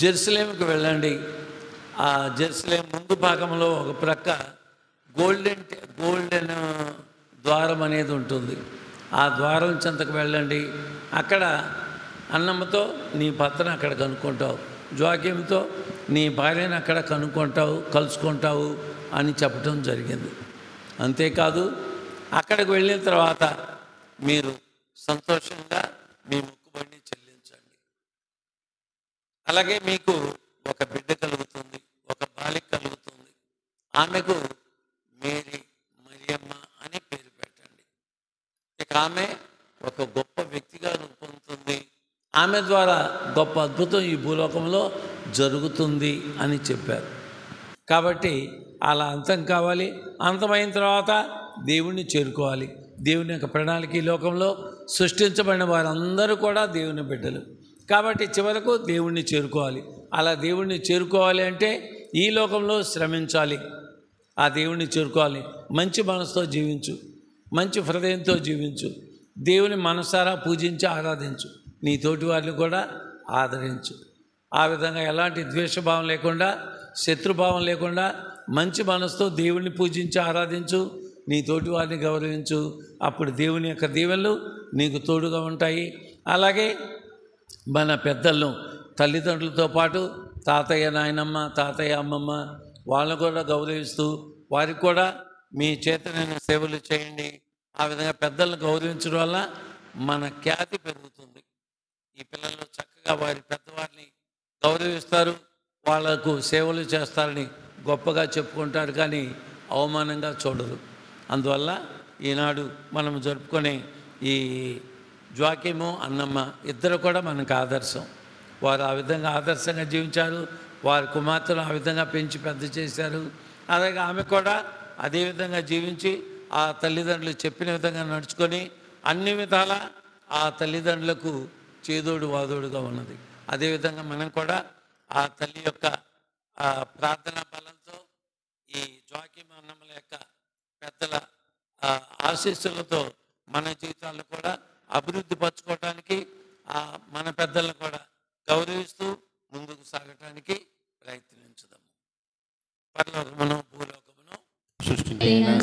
Speaker 2: జెరూసలేముకి వెళ్ళండి. ఆ జెరూసలేం ముందు భాగంలో ఒక ప్రక్క గోల్డెన్ ద్వారం అనేది ఉంటుంది. ఆ ద్వారం చెంతకు వెళ్ళండి. అక్కడ అన్నమ్మతో నీ భర్తను అక్కడ కనుక్కుంటావు, జోక్యంతో నీ భార్యను అక్కడ కలుసుకుంటావు అని చెప్పడం జరిగింది. అంతేకాదు, అక్కడికి వెళ్ళిన తర్వాత మీరు సంతోషంగా మీ మొక్కుబడిని చెల్లించండి. అలాగే మీకు ఒక బిడ్డ కలుగుతుంది, ఒక బాలిక కలుగుతుంది. ఆమెకు మేరీ మరియమ్మ అని పేరు పెట్టండి. ఇక ఆమె ఒక గొప్ప వ్యక్తిగా రూపొందుతుంది. ఆమె ద్వారా గొప్ప అద్భుతం ఈ భూలోకంలో జరుగుతుంది అని చెప్పారు. కాబట్టి అలా అంతం కావాలి. అంతమైన తర్వాత దేవుణ్ణి చేరుకోవాలి. దేవుని యొక్క ప్రణాళిక ఈ లోకంలో సృష్టించబడిన వారందరూ కూడా దేవుని బిడ్డలు. కాబట్టి చివరకు దేవుణ్ణి చేరుకోవాలి. అలా దేవుణ్ణి చేరుకోవాలి అంటే ఈ లోకంలో శ్రమించాలి. ఆ దేవుణ్ణి చేరుకోవాలి. మంచి మనసుతో జీవించు, మంచి హృదయంతో జీవించు, దేవుని మనసారా పూజించి ఆరాధించు, నీ తోటి వారిని కూడా ఆదరించు. ఆ విధంగా ఎలాంటి ద్వేషభావం లేకుండా, శత్రుభావం లేకుండా మంచి మనసుతో దేవుణ్ణి పూజించి ఆరాధించు, నీ తోటి వారిని గౌరవించు. అప్పుడు దేవుని యొక్క దీవెనలు నీకు తోడుగా ఉంటాయి. అలాగే మన పెద్దలను, తల్లిదండ్రులతో పాటు తాతయ్య నాయనమ్మ, తాతయ్య అమ్మమ్మ వాళ్ళని కూడా గౌరవిస్తూ వారికి కూడా మీ చేతనైన సేవలు చేయండి. ఆ విధంగా పెద్దలను గౌరవించడం వల్ల మన ఖ్యాతి పెరుగుతుంది. ఈ పిల్లలు చక్కగా వారి పెద్దవారిని గౌరవిస్తారు, వాళ్లకు సేవలు చేస్తారని గొప్పగా చెప్పుకుంటారు, కానీ అవమానంగా చూడరు. అందువల్ల ఈనాడు మనం జరుపుకునే ఈ జోక్యము అన్నమ్మ ఇద్దరు కూడా మనకు ఆదర్శం. వారు ఆ విధంగా ఆదర్శంగా జీవించారు. వారి కుమార్తెలు ఆ విధంగా పెంచి పెద్ద చేశారు. అలాగే ఆమె కూడా అదే విధంగా జీవించి ఆ తల్లిదండ్రులు చెప్పిన విధంగా నడుచుకొని అన్ని విధాల ఆ తల్లిదండ్రులకు చేదోడు వాదోడుగా ఉన్నది. అదేవిధంగా మనం కూడా ఆ తల్లి యొక్క ప్రార్థనా బలంతో ఈ జోక్యం అన్నమ్మల యొక్క పెద్దల ఆశీస్సులతో మన జీవితాలను కూడా అభివృద్ధి పరచుకోవడానికి, మన పెద్దలను కూడా గౌరవిస్తూ ముందుకు సాగటానికి ప్రయత్నించుదాము. పరలోకమును భూలోకమును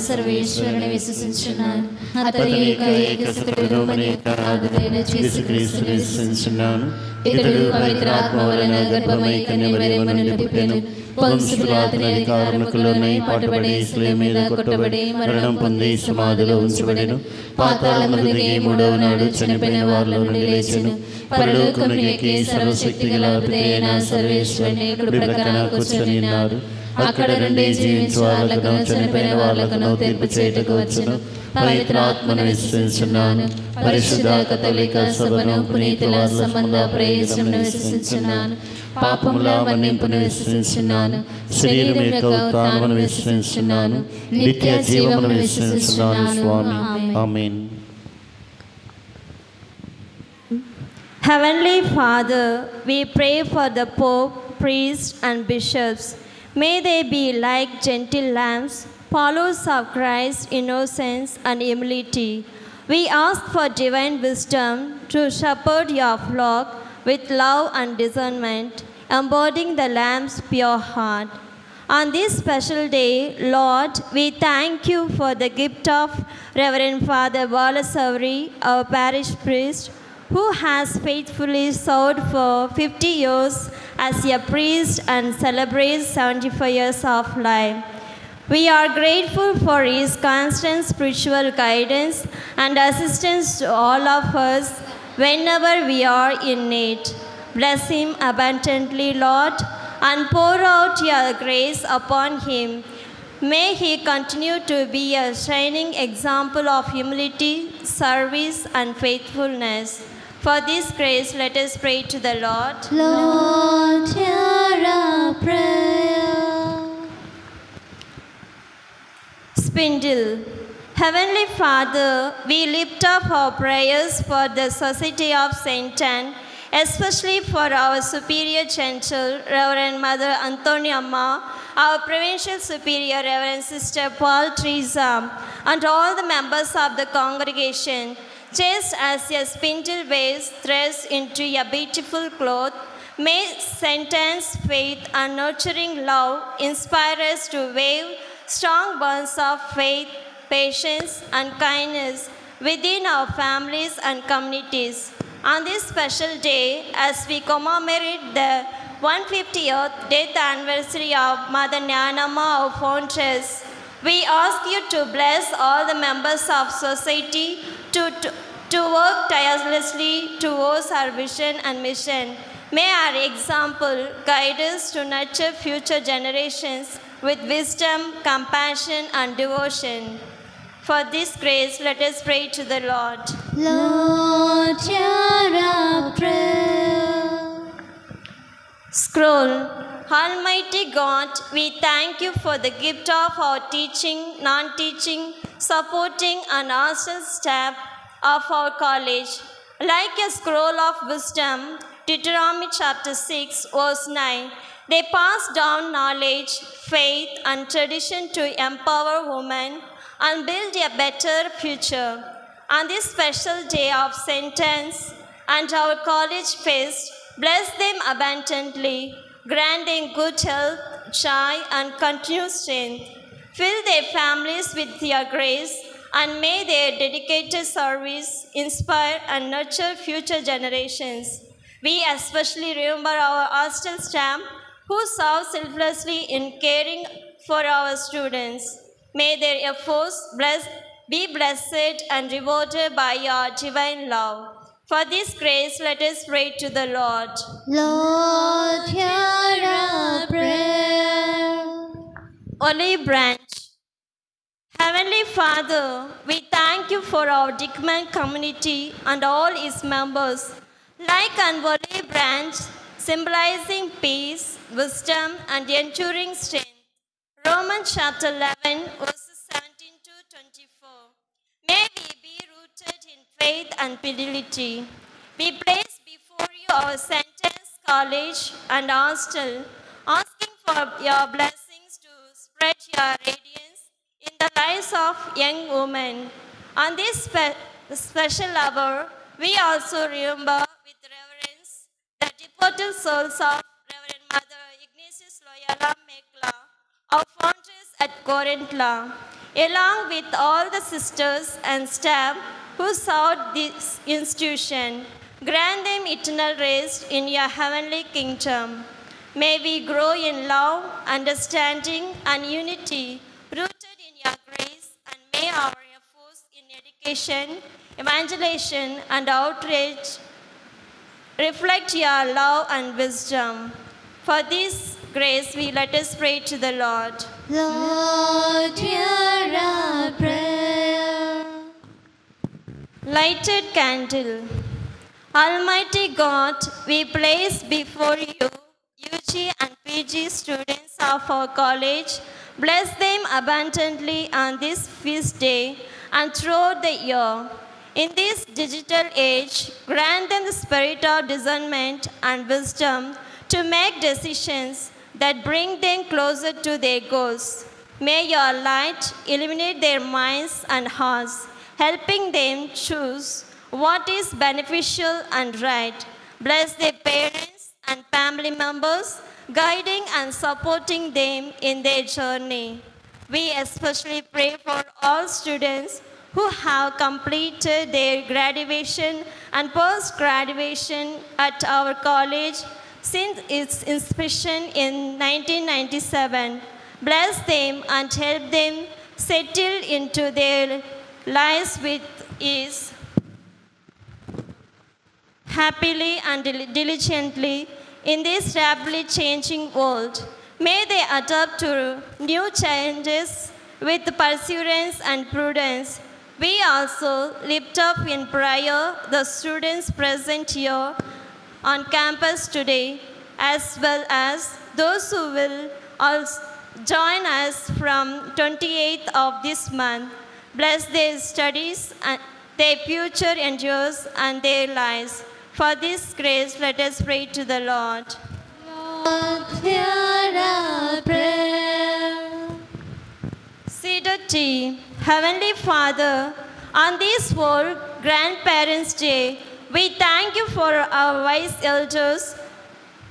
Speaker 5: సర్వేశ్వరుని విశ్వసించున్నాను. అతని ఏకసుతుడు మన యొక్క నాథుడైన యేసుక్రీస్తుని విశ్వసించున్నాను. ఇతడు పవిత్రాత్మ వలన గర్భమై కన్యమరియమ్మను పుట్టెను. పొంతు పిలాతుని అధికారములోనై పట్టుబడి శిలువ మీద కొట్టబడి మరణం పొంది సమాధిలో ఉంచబడెను. పాతాళములో దిగి మూడవ నాడు చనిపోయిన వారిలో నుండి లేచెను. పరలోకమునకు ఎక్కి సర్వశక్తి గల పితైన సర్వేశ్వరుని కుడి ప్రక్కన కూర్చొని ఉన్నారు. అక్కడ నుండి జీవించు వాళ్ళకును చనిపోయిన వాళ్ళకును తీర్పు చేయుటకు వచ్చును. పవిత్రాత్మను విశ్వసించున్నాను. పరిశుద్ధ కథోలిక సభను, పునీతుల సంబంధ ప్రయోజనమును విశ్వసించున్నాను. పాపముల మన్నింపును విశ్వసించున్నాను. శరీరం యొక్క ఉత్థానమును విశ్వసించున్నాను. నిత్య జీవమును విశ్వసించున్నాను. స్వామి ఆమేన్.
Speaker 6: Heavenly Father, we pray for the Pope, priests and bishops. May they be like gentle lambs, followers of Christ's innocence and humility. We ask for divine wisdom to shepherd your flock with love and discernment, embodying the lamb's pure heart. On this special day, Lord, we thank you for the gift of Reverend Father Balasavri, our parish priest, who has faithfully served for 50 years as a priest and celebrates 75 years of life. We are grateful for his constant spiritual guidance and assistance to all of us whenever we are in need. Bless him abundantly, Lord, and pour out your grace upon him. May he continue to be a shining example of humility, service, and faithfulness. For this grace, let us pray to the Lord.
Speaker 5: Lord, hear our prayer.
Speaker 6: Spindle. Heavenly Father, we lift up our prayers for the Society of Saint Anne, especially for our Superior Chancellor, Reverend Mother Antonia Amma, our Provincial Superior, Reverend Sister Paul Teresa, and all the members of the congregation. Just as a spindle weaves threads into a beautiful cloth, may sentence, faith, and nurturing love inspire us to weave strong bonds of faith, patience, and kindness within our families and communities. On this special day, as we commemorate the 150th death anniversary of Mother Nyanamma, our foundress, we ask you to bless all the members of society to work tirelessly towards our vision and mission. May our example guide us to nurture future generations with wisdom, compassion, and devotion. For this grace, let us pray to the Lord.
Speaker 5: Lord, hear our prayer.
Speaker 6: Scroll. Almighty God, we thank you for the gift of our teaching, non-teaching, supporting, and hostel staff of our college. Like a scroll of wisdom, Deuteronomy chapter 6, verse 9, they pass down knowledge, faith, and tradition to empower women and build a better future. On this special day of sentence and our college feast, bless them abundantly, grant them good health, joy, and continued strength. Fill their families with your grace, and may their dedicated service inspire and nurture future generations. We especially remember our hostel staff who serve selflessly in caring for our students. May their efforts be blessed and rewarded by your divine love. For this grace, let us pray to the Lord.
Speaker 5: Lord, hear our prayer.
Speaker 6: Olive branch. Heavenly Father, we thank you for our Dickman community and all its members. Like an olive branch, symbolizing peace, wisdom, and enduring strength. Romans chapter 11, verses 17 to 24. May we be rooted in faith and fidelity. We place before you our sentence, college, and hostel, asking for your blessings to spread your radiance in the lives of young women. On this special hour, we also remember with reverence the departed souls of Reverend Mother Ignatius Loyola Mekla, our foundress at Corintla, along with all the sisters and staff who served this institution. Grant them eternal rest in your heavenly kingdom. May we grow in love, understanding, and unity, rooted in your grace, and may our efforts in education, evangelization, and outreach reflect your love and wisdom. For this grace, we let us pray to the Lord.
Speaker 5: Lord, hear our prayer.
Speaker 6: Lighted candle. Almighty God, we place before you UG and PG students of our college. Bless them abundantly on this feast day and throughout the year. In this digital age, grant them the spirit of discernment and wisdom to make decisions that bring them closer to their goals. May your light illuminate their minds and hearts, helping them choose what is beneficial and right. Bless their parents and family members, guiding and supporting them in their journey. We especially pray for all students who have completed their graduation and post-graduation at our college since its inception in 1997. Bless them and help them settle into their lives with ease, happily and diligently in this rapidly changing world. May they adapt to new challenges with perseverance and prudence. We also lift up in prayer the students present here on campus today, as well as those who will also join us from 28th of this month. Bless their studies and their future endures and their lives. For this grace, let us pray to the Lord.
Speaker 5: Lord, hear our prayer.
Speaker 6: Cedar Tea. Heavenly Father, on this world Grandparents' Day, we thank you for our wise elders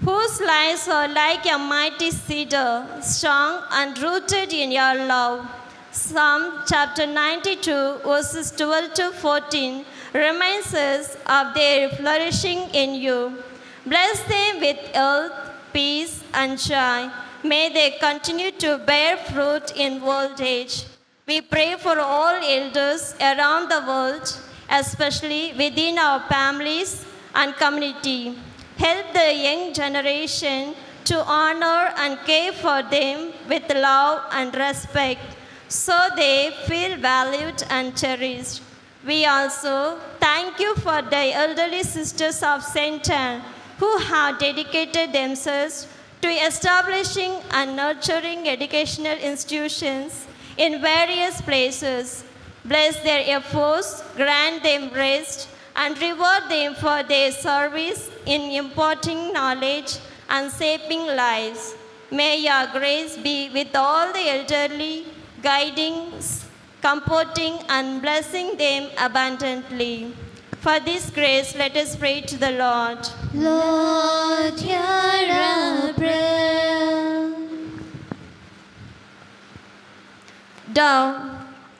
Speaker 6: whose lives are like a mighty cedar, strong and rooted in your love. Psalm chapter 92, verses 12 to 14 reminds us of their flourishing in you. Bless them with health, peace, and joy. May they continue to bear fruit in old age. We pray for all elders around the world, especially within our families and community. Help the young generation to honor and care for them with love and respect, so they feel valued and cherished. We also thank you for the elderly sisters of St. Anne who have dedicated themselves to establishing and nurturing educational institutions in various places. Bless their efforts, grant them rest, and reward them for their service in imparting knowledge and shaping lives. May your grace be with all the elderly, guiding, comforting, and blessing them abundantly. For this grace, let us pray to the Lord.
Speaker 5: Lord, hear our prayer.
Speaker 6: Thou,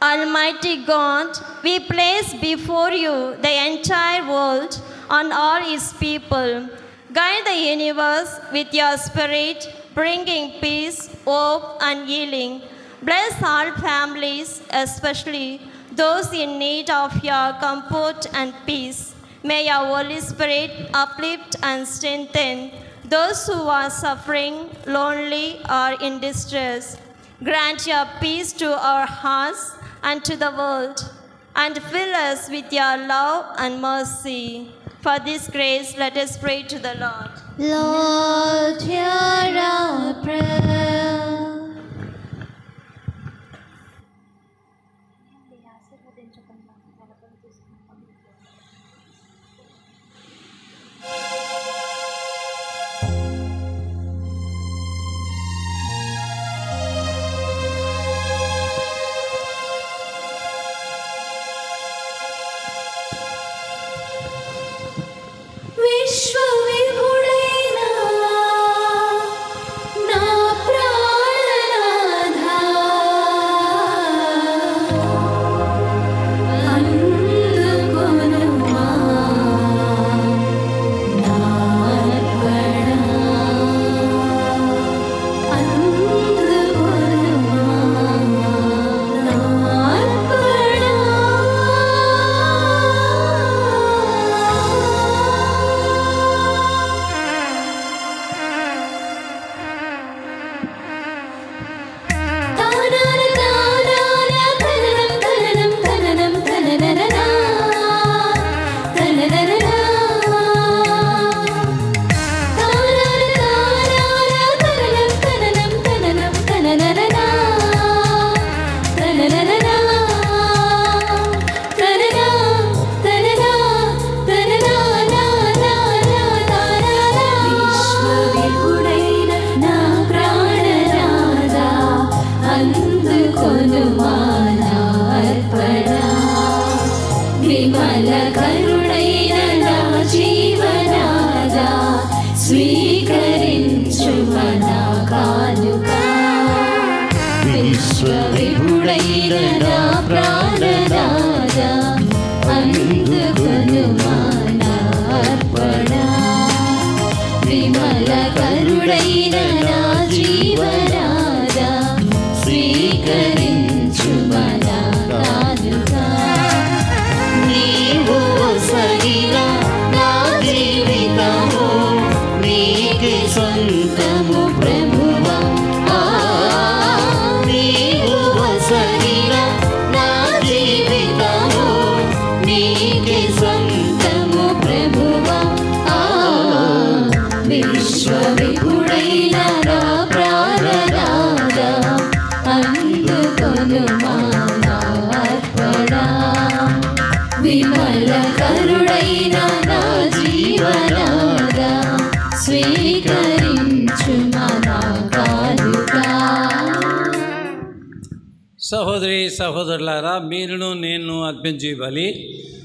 Speaker 6: Almighty God, we place before you the entire world and all its people. Guide the universe with your Spirit, bringing peace, hope, and healing. Bless all families, especially those in need of your comfort and peace. May your Holy Spirit uplift and strengthen those who are suffering, lonely, or in distress. Grant your peace to our hearts and to the world, and fill us with your love and mercy. For this grace, let us pray to the Lord.
Speaker 5: Lord, hear our prayer.
Speaker 7: విశ్వవిభుడైనా నా ప్రాణనాథా, అందుకొనుమా నా అర్పణ, అందుకొనుమా నా అర్పణ. విశ్వవిభుడైన నా ప్రాణనాథా, అందుకొనుమా నా అర్పణ. విమల కరుణైన నా జీవనాథా, స్వీకరించుమా నా కానుక. విశ్వవిభుడైన నా ప్రాణనాథా, అందుకొనుమా నా అర్పణ. విమల కరుడైన నా జీవనాథా, స్వీకరించుమా నా కానుక.
Speaker 1: నీవు వసగిన నా జీవితము నీకే సొంతము ప్రభువా. నీవు వసగిన నా జీవితము నీకే సొంతము ప్రభువా.
Speaker 7: విశ్వవిభుడైన నా ప్రాణనాథా, అందుకొనుమా నా అర్పణ. విమల కరుడైన నా జీవనాథా, స్వీకరించుమా నా కానుక.
Speaker 2: సహోదరి సహోదరులారా, మీరును నేను అర్పించే బలి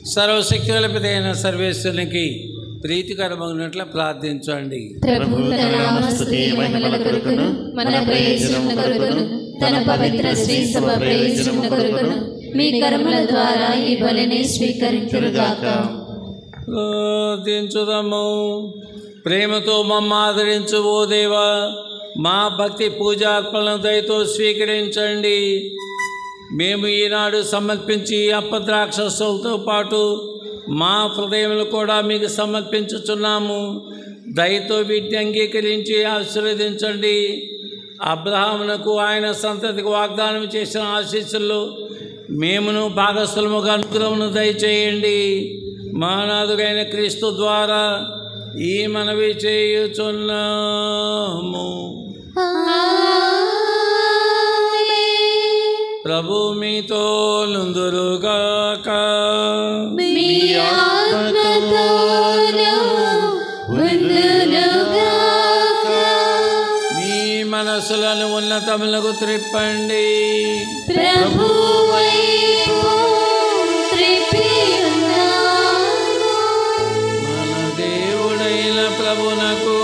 Speaker 2: సర్వశక్తి గలపిదైన సర్వేశ్వరునికి ప్రీతికరమగినట్లు ప్రార్థించండి.
Speaker 5: ప్రభువు తన నామస్తుతి మహిమల కొరకును మన ప్రయోజనముల కొరకును తన పవిత్ర శ్రీ సభ ప్రయోజనముల కొరకును మీ కర్మల ద్వారా ఈ బలిని స్వీకరించుగాక.
Speaker 2: ప్రార్థించుదాము. ప్రేమతో మమ్మ ఆదరించు ఓ దేవా, మా భక్తి పూజార్పణలను దయతో స్వీకరించండి. మేము ఈనాడు సమర్పించి అప్పద్రాక్షసతో పాటు మా హృదయములు కూడా మీకు సమర్పించుచున్నాము. దయతో వీటిని అంగీకరించి ఆశీర్వదించండి. అబ్రహామునకు ఆయన సంతతికి వాగ్దానం చేసిన ఆశీస్సులు మేమును భాగస్థులముగా అనుగ్రహమును దయచేయండి. మానాథుడైన క్రీస్తు ద్వారా ఈ మనవి చేయుచున్నాము. ప్రభు మీతో నుందురుగాక.
Speaker 7: మీ ఆత్మతోను ఉండునుగాక.
Speaker 2: మీ మనసులను ఉన్నతములకు త్రిప్పండి.
Speaker 7: ప్రభు వైపు త్రిప్పియున్నాము.
Speaker 2: మన దేవుడైన ప్రభునకు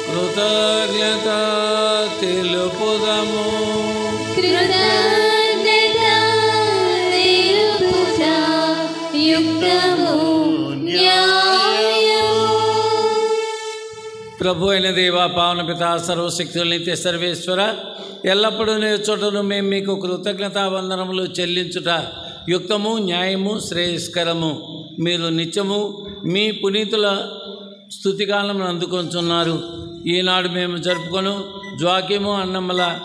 Speaker 2: కృతజ్ఞత తెలుపుదము.
Speaker 7: కృతజ్ఞత తెలుపుట యుక్తము న్యాయము.
Speaker 2: ప్రభు అయిన దేవ, పావన పిత, సర్వశక్తులు, నిత్య సర్వేశ్వర, ఎల్లప్పుడూ నేర్చుటను మేము మీకు కృతజ్ఞతావందనములు చెల్లించుట యుక్తము న్యాయము శ్రేయస్కరము. మీరు నిత్యము మీ పునీతుల స్తుతిగానమును అందుకొంచున్నారు. ఈనాడు మేము జరుపుకొను జ్వాక్యము అన్నమ్మల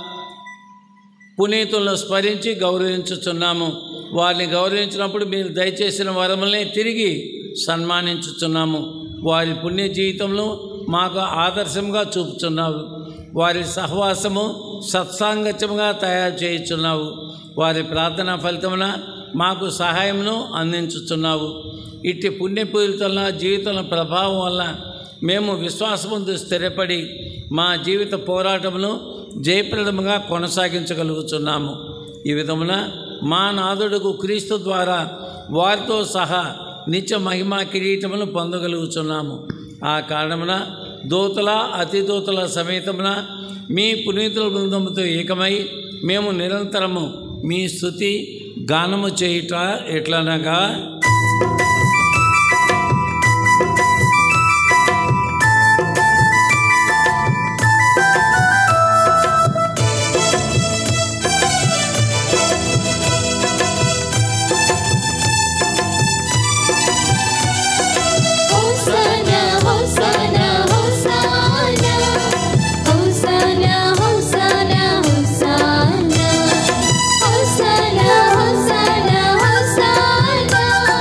Speaker 2: పునీతులను స్మరించి గౌరవించుచున్నాము. వారిని గౌరవించినప్పుడు మీరు దయచేసిన వరములనే తిరిగి సన్మానించుచున్నాము. వారి పుణ్య జీవితంలో మాకు ఆదర్శంగా చూపుచున్నావు. వారి సహవాసము సత్సాంగత్యముగా తయారు చేయుచున్నావు. వారి ప్రార్థన ఫలితమున మాకు సహాయమును అందించుచున్నావు. ఇట్టి పుణ్యపూరితుల జీవితంలో ప్రభావం వల్ల మేము విశ్వాసముందు స్థిరపడి మా జీవిత పోరాటమును జయప్రదముగా కొనసాగించగలుగుతున్నాము. ఈ విధమున మా నాథుడుకు క్రీస్తు ద్వారా వారితో సహా నిత్య మహిమా కిరీటమును పొందగలుగుతున్నాము. ఆ కారణమున దూతల అతిదూతల సమేతమున మీ పునీతుల బృందముతో ఏకమై మేము నిరంతరము మీ స్తుతి గానము చేయుట ఎట్లనగా
Speaker 7: Hosanna, Hosanna, Hosanna, Hosanna, Hosanna.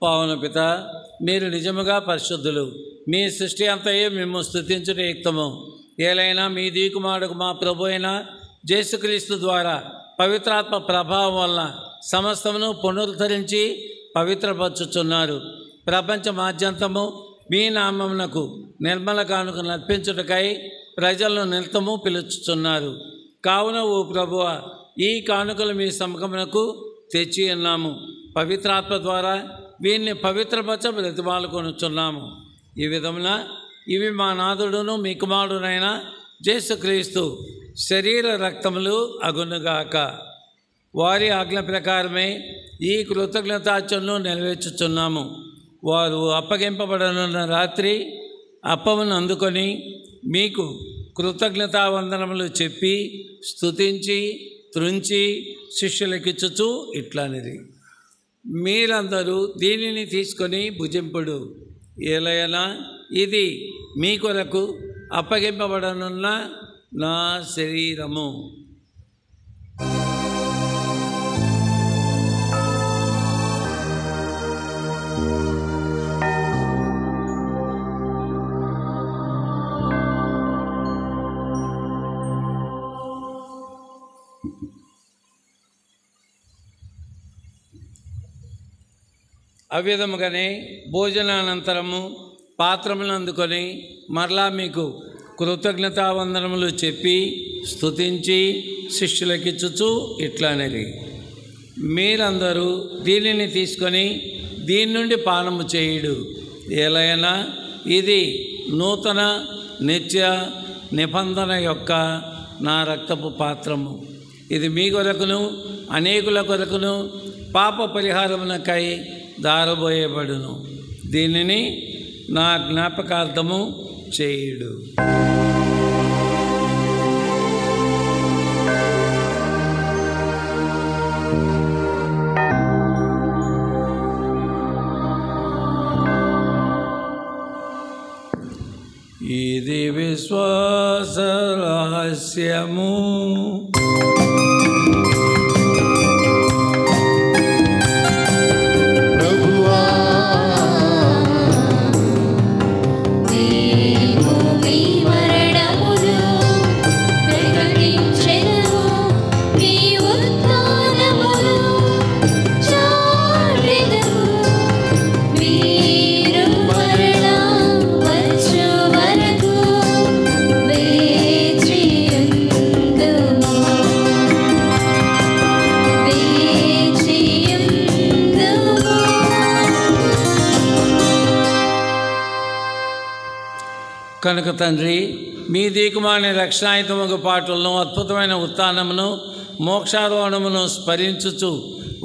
Speaker 2: పావన పిత, మీరు నిజముగా పరిశుద్ధులు. మీ సృష్టి అంతయే మేము స్తుతించుట యుక్తము. ఏలైనా మీ దీకుమాడుకు మా ప్రభు అయిన యేసుక్రీస్తు ద్వారా పవిత్రాత్మ ప్రభావం వలన సమస్తమును పునరుద్ధరించి పవిత్రపరచుచున్నారు. ప్రపంచ మాధ్యంతము మీ నామమునకు నిర్మల కానుక నర్పించుటకై ప్రజలను నిరతము పిలుచుచున్నారు. కావున ఓ ప్రభువ, ఈ కానుకలు మీ సముఖమునకు తెచ్చి ఉన్నాము. పవిత్రాత్మ ద్వారా వీరిని పవిత్రపరచ బ్రతిమాలుకొనుచున్నాము. ఈ విధమున ఇవి మా నాథుడును మీ కుమారుడైన యేసుక్రీస్తు శరీర రక్తములు అగునుగాక. వారి ఆజ్ఞ ప్రకారమే ఈ కృతజ్ఞతార్చనను నెరవేర్చుచున్నాము. వారు అప్పగింపబడనున్న రాత్రి అప్పమును అందుకొని మీకు కృతజ్ఞతావందనములు చెప్పి స్తుతించి త్రుంచి శిష్యులకిచ్చుచు ఇట్లనిది: మీరందరూ దీనిని తీసుకొని భుజింపుడు. ఏలైనా ఇది మీ కొరకు అప్పగింపబడనున్న నా శరీరము. అవ్విధముగానే భోజనానంతరము పాత్రములను అందుకొని మరలా మీకు కృతజ్ఞతావందనములు చెప్పి స్తుతించి శిష్యులకిచ్చుచు ఇట్లనేది: మీరందరూ దీనిని తీసుకొని దీని నుండి పానము చేయుడు. ఏలైనా ఇది నూతన నిత్య నిబంధన యొక్క నా రక్తపు పాత్రము. ఇది మీ కొరకును అనేకుల కొరకును పాప పరిహారమునకై దారబోయబడును. దీనిని నా జ్ఞాపకార్థము చేయుడు. ఇది విశ్వాస రహస్యము. కనుక తండ్రి, మీ దీకుమాని రక్షణాయుతముగు పాటలను అద్భుతమైన ఉత్థానమును మోక్షారోహణమును స్మరించుచు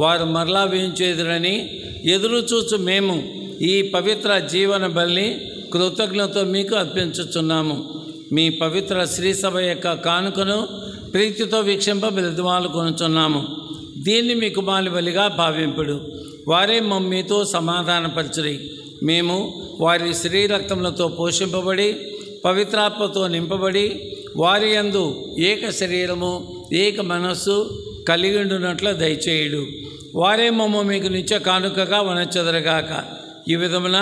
Speaker 2: వారు మరలా వేయించేదురని ఎదురుచూచు మేము ఈ పవిత్ర జీవన బలిని కృతజ్ఞతతో మీకు అర్పించుచున్నాము. మీ పవిత్ర శ్రీసభ యొక్క కానుకను ప్రీతితో వీక్షింప బ్రతిమాలుకొనుచున్నాము. దీన్ని మీకు మాలి బలిగా భావింపుడు. వారే మీతో సమాధానపరచురి. మేము వారి శ్రీరక్తములతో పోషింపబడి పవిత్రాత్మతో నింపబడి వారి యందు ఏక శరీరము ఏక మనస్సు కలిగి ఉండునట్లు దయచేయుడు. వారే మీకు నిత్య కానుకగా వనచెదరగాక. ఈ విధమున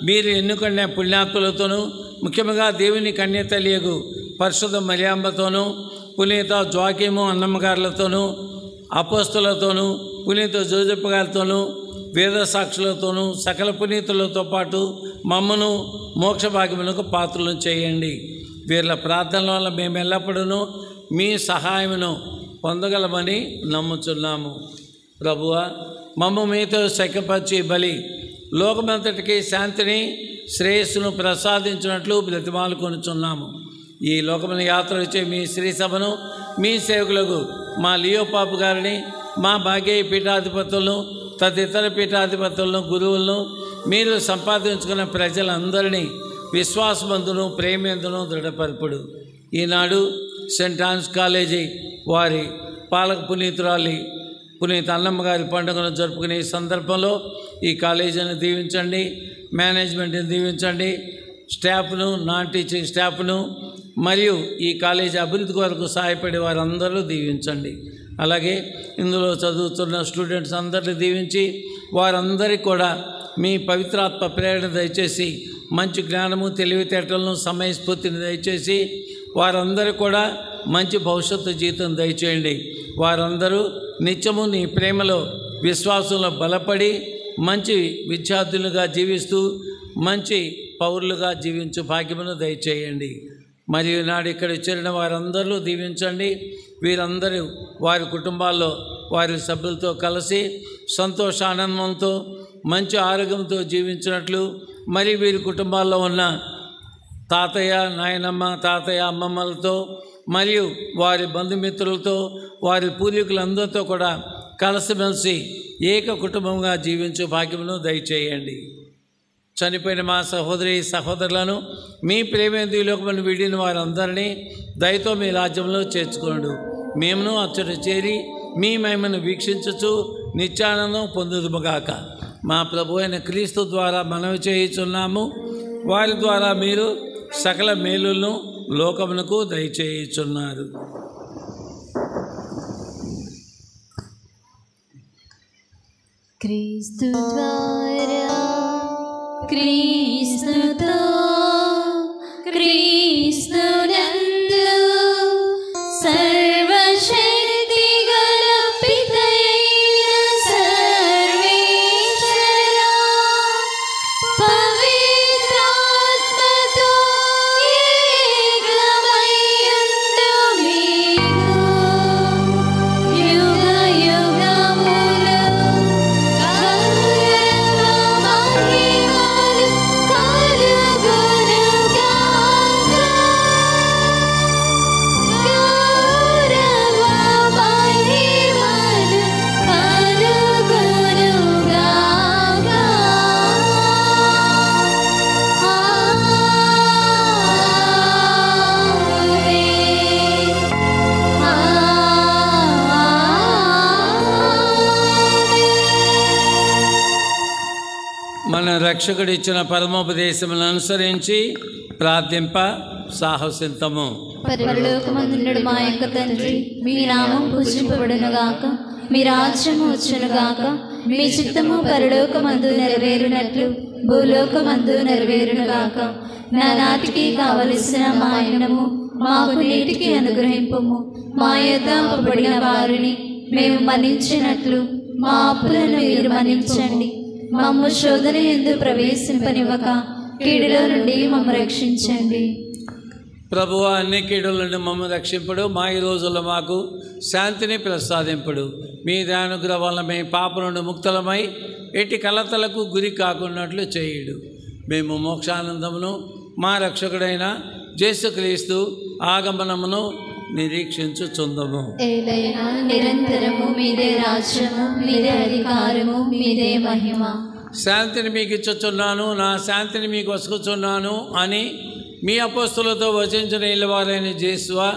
Speaker 2: మీరు ఎన్నుకున్న పుణ్యాత్ములతోనూ ముఖ్యంగా దేవుని కన్యతలియగు పరిశుద్ధ మరియాంబతోనూ పునీత జోకీము అన్నమ్మగారులతోనూ అపోస్తులతోనూ పునీత జోజప్ప గారితోనూ వేద సాక్షులతోనూ సకల పునీతులతో పాటు మమ్మను మోక్షభాగ్యములకు పాత్రలను చేయండి. వీళ్ళ ప్రార్థనల వల్ల మేము ఎల్లప్పుడూ మీ సహాయమును పొందగలమని నమ్ముచున్నాము. ప్రభువా, మమ్మ మీతో సఖ్యపరిచి బలి లోకమంతటికి శాంతిని శ్రేయస్సును ప్రసాదించినట్లు బ్రతిమాలుకొనుచున్నాము. ఈ లోకమున యాత్ర వచ్చే మీ శ్రీ సభను మీ సేవకులకు మా లియో పాపు గారిని, మా భాగ్య పీఠాధిపతులను, తదితర పీఠాధిపతులను, గురువులను, మీరు సంపాదించుకున్న ప్రజలందరినీ విశ్వాసమందును ప్రేమేందును దృఢపరుపుడు. ఈనాడు సెయింట్ ఆన్స్ కాలేజీ వారి పాలక పునీతురాలి పునీత అన్నమ్మ గారి పండుగను జరుపుకునే సందర్భంలో ఈ కాలేజీని దీవించండి, మేనేజ్మెంట్ని దీవించండి, స్టాఫ్ను, నాన్ టీచింగ్ స్టాఫ్ను మరియు ఈ కాలేజీ అభివృద్ధి కొరకు సహాయపడే వారందరూ దీవించండి. అలాగే ఇందులో చదువుతున్న స్టూడెంట్స్ అందరినీ దీవించి వారందరికీ కూడా మీ పవిత్రాత్మ ప్రేరణ దయచేసి మంచి జ్ఞానము తెలివితేటలను సమయస్ఫూర్తిని దయచేసి వారందరూ కూడా మంచి భవిష్యత్తు జీవితం దయచేయండి. వారందరూ నిత్యము నీ ప్రేమలో విశ్వాసంలో బలపడి మంచి విద్యార్థులుగా జీవిస్తూ మంచి పౌరులుగా జీవించు భాగ్యమును దయచేయండి. మరియు నాడు ఇక్కడ చేరిన వారందరూ దీవించండి. వీరందరూ వారి కుటుంబాల్లో వారి సభ్యులతో కలిసి సంతోషానందంతో మంచి ఆరోగ్యంతో జీవించినట్లు, మరి వీరి కుటుంబాల్లో ఉన్న తాతయ్య నాయనమ్మ తాతయ్య అమ్మమ్మలతో మరియు వారి బంధుమిత్రులతో వారి పూర్వీకులందరితో కూడా కలిసిమెలిసి ఏక కుటుంబంగా జీవించే భాగ్యమును దయచేయండి. చనిపోయిన మా సహోదరి సహోదరులను మీ ప్రేమేంద్రియులోకమని వీడిన వారందరినీ దయతో మీ రాజ్యంలో చేర్చుకోండు. మేమును అచ్చట చేరి మీ మహిమను వీక్షించుచు నిత్యానందం పొందుదుముగాక. మా ప్రభు అయిన క్రీస్తు ద్వారా మనవి చేయుచున్నాము. వారి ద్వారా మీరు సకల మేలులను లోకమునకు దయచేయుచున్నారు.
Speaker 7: క్రీస్తు ద్వారా క్రీస్తుతో క్రీస్తునందు సర్వశక్తి గల పితయైన సర్వేశ్వరా పవిత్రాత్మతో ఏకమయ్యుండు మీకు యుగ యుగములు
Speaker 2: మన రక్షకుడు ఇచ్చిన పరమోపదేశములను అనుసరించి ప్రార్థింప సాహసింతము.
Speaker 5: పరలోకమందుండు మా యొక్క తండ్రి, మీ నామం పూజింపబడునుగాక, మీ రాజ్యము వచ్చునుగాక, మీ చిత్తము పరలోకమందు నెరవేరునట్లు భూలోకమందు నెరవేరునుగాక. నా నాటికి కావలసిన మా అన్నము మాకు నేటికి అనుగ్రహింపుము. మా యొద్ద అప్పుబడిన వారిని మేము మన్నించినట్లు మా అప్పులను మీరు మన్నించండి. మమ్ము శోధన యందు ప్రవేశింపనివ్వక కీడులో నుండి మమ్ము రక్షించండి.
Speaker 2: ప్రభువు అన్ని కీడుల నుండి మమ్మల్ని రక్షింపుడు. మా ఈ రోజుల్లో మాకు శాంతిని ప్రసాదింపుడు. మీ అనుగ్రహం వల్ల మేము పాప నుండి ముక్తులమై ఎట్టి కలతలకు గురి కాకున్నట్లు చేయుడు. మేము మోక్షానందమును మా రక్షకుడైన యేసుక్రీస్తు ఆగమనమును నిరీక్షించుచుందము.
Speaker 5: ఏలైనా నిరంతరము మీదే రాజ్యము, మీదే అధికారము, మీదే మహిమ.
Speaker 2: శాంతిని మీకు ఇచ్చుచున్నాను, నా శాంతిని మీకు వసుకుచున్నాను అని మీ అపోస్తులతో వచించిన ఇళ్ళవారైన యేసువా,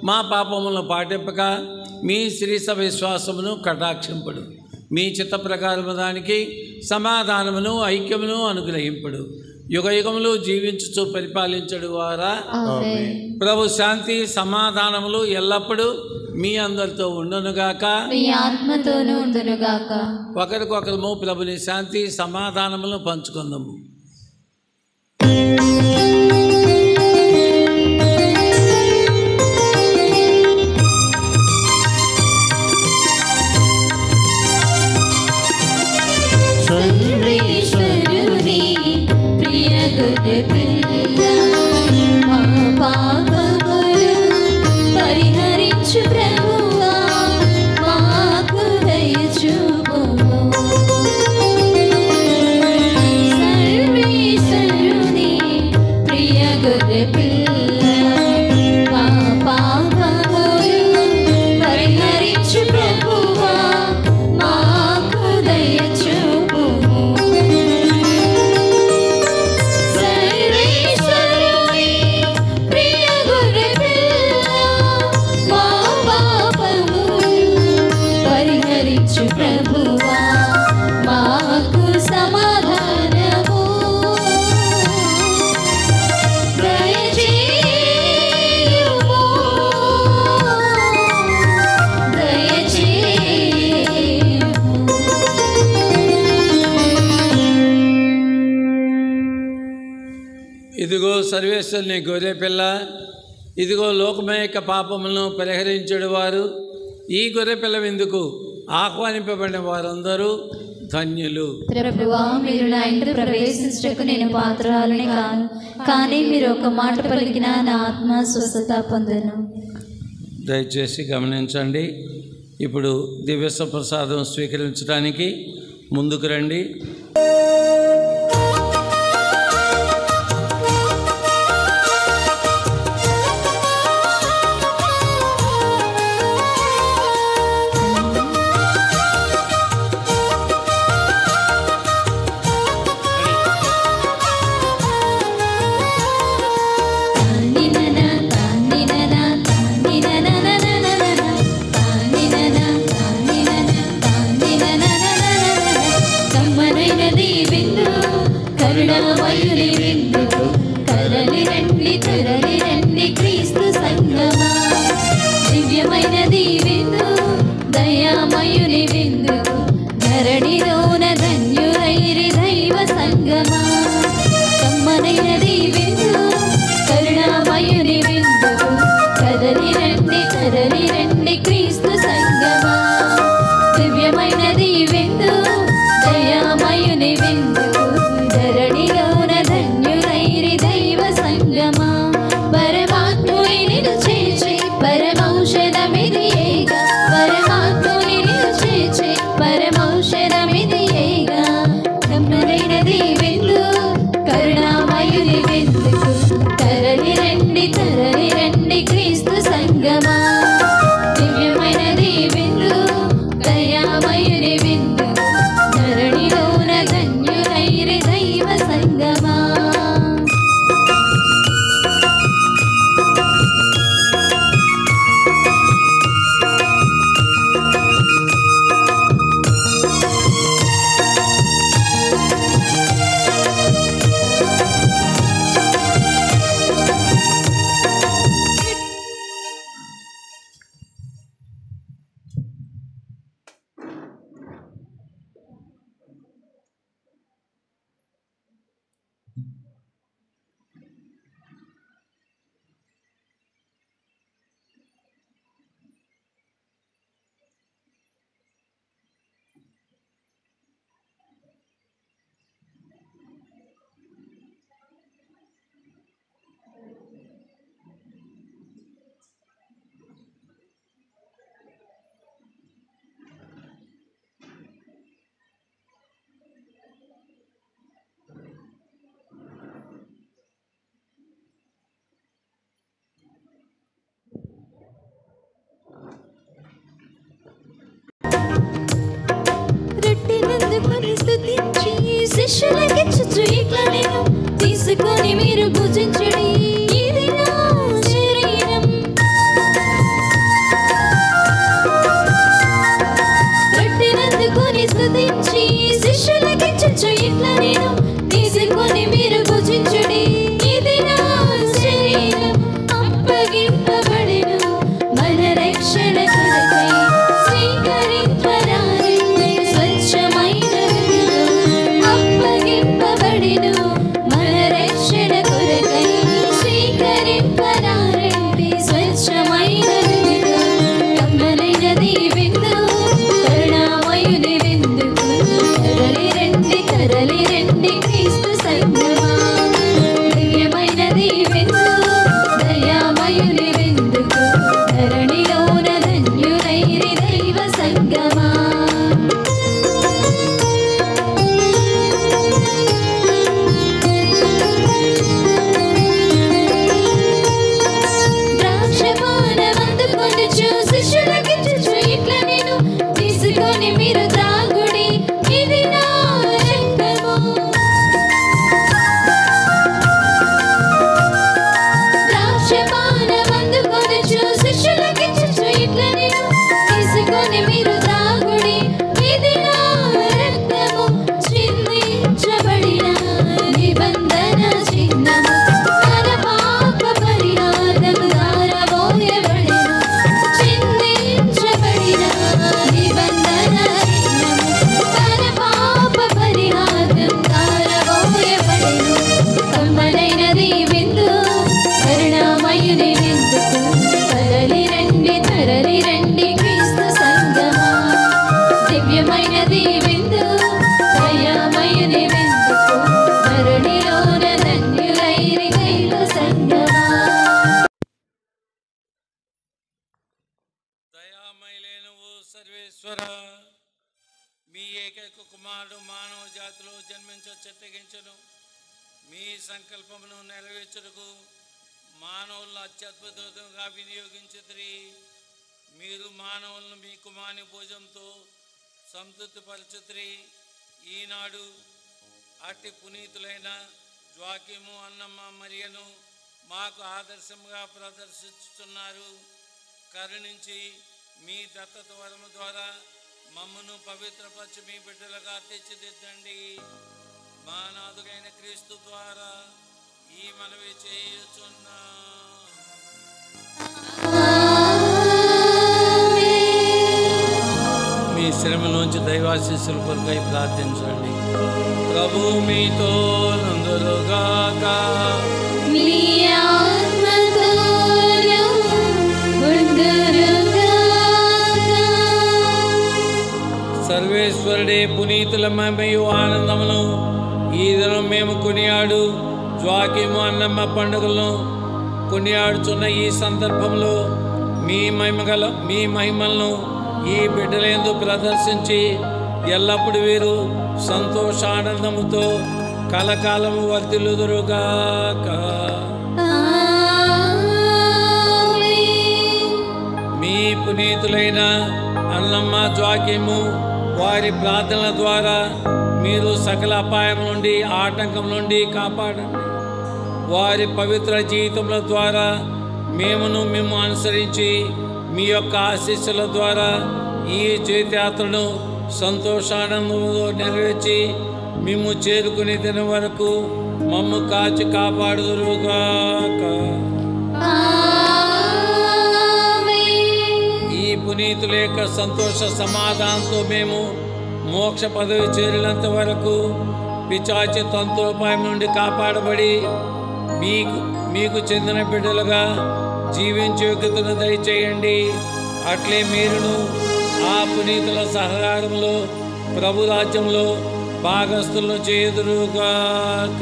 Speaker 2: మా పాపములను పాటింపక మీ శ్రీస విశ్వాసమును కటాక్షింపుడు. మీ చిత్త ప్రకారము దానికి సమాధానమును ఐక్యమును అనుగ్రహింపుడు. యుగ యుగములు జీవించుచు పరిపాలించడు వారా. ప్రభు శాంతి సమాధానములు ఎల్లప్పుడూ మీ అందరితో ఉండునుగాక,
Speaker 5: మీ ఆత్మతోనూ ఉండునుగాక.
Speaker 2: ఒకరికొకరము ప్రభుని శాంతి సమాధానములు పంచుకుందాము.
Speaker 7: సర్వేశ్వరుని ప్రియ గొర్రెపిల్ల మా పాపములు పరిహరించు ప్రభువా, మాకు దయ చూపుము. సర్వేశ్వరుని
Speaker 2: ఇదిగో సర్వేశ్వరుని గొర్రె పిల్ల, ఇదిగో లోకమే యొక్క పాపములను పరిహరించడు వారు. ఈ గొర్రె పిల్ల విందుకు ఆహ్వానింపబడిన వారందరూ ధన్యులు.
Speaker 5: ప్రభువా, మీరు నా ఇంట ప్రవేశించటకు నేను పాత్రాలని కాను, కానీ మీరు ఒక మాట పలికినా నా ఆత్మ స్వస్థత పొందను.
Speaker 2: దయచేసి గమనించండి. ఇప్పుడు దివ్య ప్రసాదం స్వీకరించడానికి ముందుకు రండి.
Speaker 7: కరుణామయుని విందుకు కదలి రండి క్రీస్తు సంగమా. దివ్యమైనది విందు, దయామయుని విందుకు ధరణిలోన ధన్యులైరి దైవ సంగమా. కమ్మనైనది విందు, కరుణామయుని విందుకు కదలి రండి క్రీస్తు సంగమా. దివ్యమైనది విందు, దయామయుని విందుకు ధరణిలోన ధన్యులైరి దైవ సంగమా. పరమాత్ముని నిన్ను చేర్చి పరమౌషధమిది ఏగా, పరమాత్ముని నిన్ను చేర్చి పరమౌషధమిది ఏగా. కమ్మనైనది విందు, కరుణామయుని విందుకు తరలి రండి క్రీస్తు సంగమా. దివ్యమైనది విందు, దయామయుని విందుకు ధరణిలోన ధన్యులైరి దైవ సంగమా. రొట్టెనందుకొని స్తుతించి శిష్యులకిచ్చుచు ఇట్లా నేను, తీసుకొని మీరు భుజించుడి, ఇది నా శరీరం. రొట్టెనందుకొని స్తుతించి శిష్యులకిచ్చుచు ఇట్లా నేను, తీసుకొని మీరు భుజించుడి, ఇది నా శరీరం. అప్పగింపబడెను మన రక్షణ కొరకై, స్వీకరింపరాని స్వచ్ఛమైన హృదయం. అప్పగింపబడెను మన రక్షణ కొరకై, తెలియని విందుకు ధరణిలోన ధన్యులైరి కైలు సంగమా.
Speaker 2: దయామయులైనవు సర్వేశ్వర, మీ ఏకైక కుమారుడు మానవ జాతిలో జన్మించ చెత్తగించను. మీ సంకల్పమును నెరవేర్చుటకు మానవులను అత్యద్భుతంగా వినియోగించుదురి. మీరు మానవులను మీ కుమారుని భోజనంతో సంతృప్తిపరచుదురి. ఈనాడు అట్టి పునీతులైన జ్వాకిము, అన్నమ్మ మరియను మాకు ఆదర్శంగా ప్రదర్శిస్తున్నారు. కరుణించి మీ దత్తత వరము ద్వారా మమ్మను పవిత్రపరచి మీ బిడ్డలుగా తీర్చిదిద్దండి. మా నాథుడైన క్రీస్తు ద్వారా ఈ మనవి చేయుచున్నా. మీ శ్రమలోంచి దైవాశీస్సుల కొరకై ప్రార్థించండి. ప్రభు మీతో నందురుగాక.
Speaker 7: మీ ఆత్మతోను ఉండురుగాక.
Speaker 2: సర్వేశ్వరుడే పునీతుల మహిమయు ఆనందమును ఈ దినం మేము కొనియాడు జ్వాకిము, అన్నమ్మ పండుగలను కొనియాడుచున్న ఈ సందర్భంలో మీ మహిమలను ఈ బిడ్డలందు ప్రదర్శించి ఎల్లప్పుడూ వీరు సంతోషానందముతో కలకాలము వర్ధిల్లుదురుగాక. మీ పునీతులైన అన్నమ్మ, జ్వాకిము వారి ప్రార్థనల ద్వారా మీరు సకల అపాయం నుండి, ఆటంకం నుండి కాపాడండి. వారి పవిత్ర జీవితముల ద్వారా మేము అనుసరించి మీ యొక్క ఆశీస్సుల ద్వారా ఈ జీవితయాత్రను సంతోషానందంలో నెరవేర్చి మేము చేరుకునే దినం వరకు మమ్ము కాచి కాపాడుదురుగాక. ఈ పునీతుల యొక్క సంతోష సమాధానంతో మేము మోక్ష పదవి చేరినంత వరకు పిశాచి తంత్రోపాయం నుండి కాపాడబడి మీకు చెందిన బిడ్డలుగా జీవించే యోగ్యతను దయచేయండి. అట్లే మీరును ఆ పునీతుల సహకారంలో ప్రభు రాజ్యంలో భాగస్థులను చేయుదురుగాక.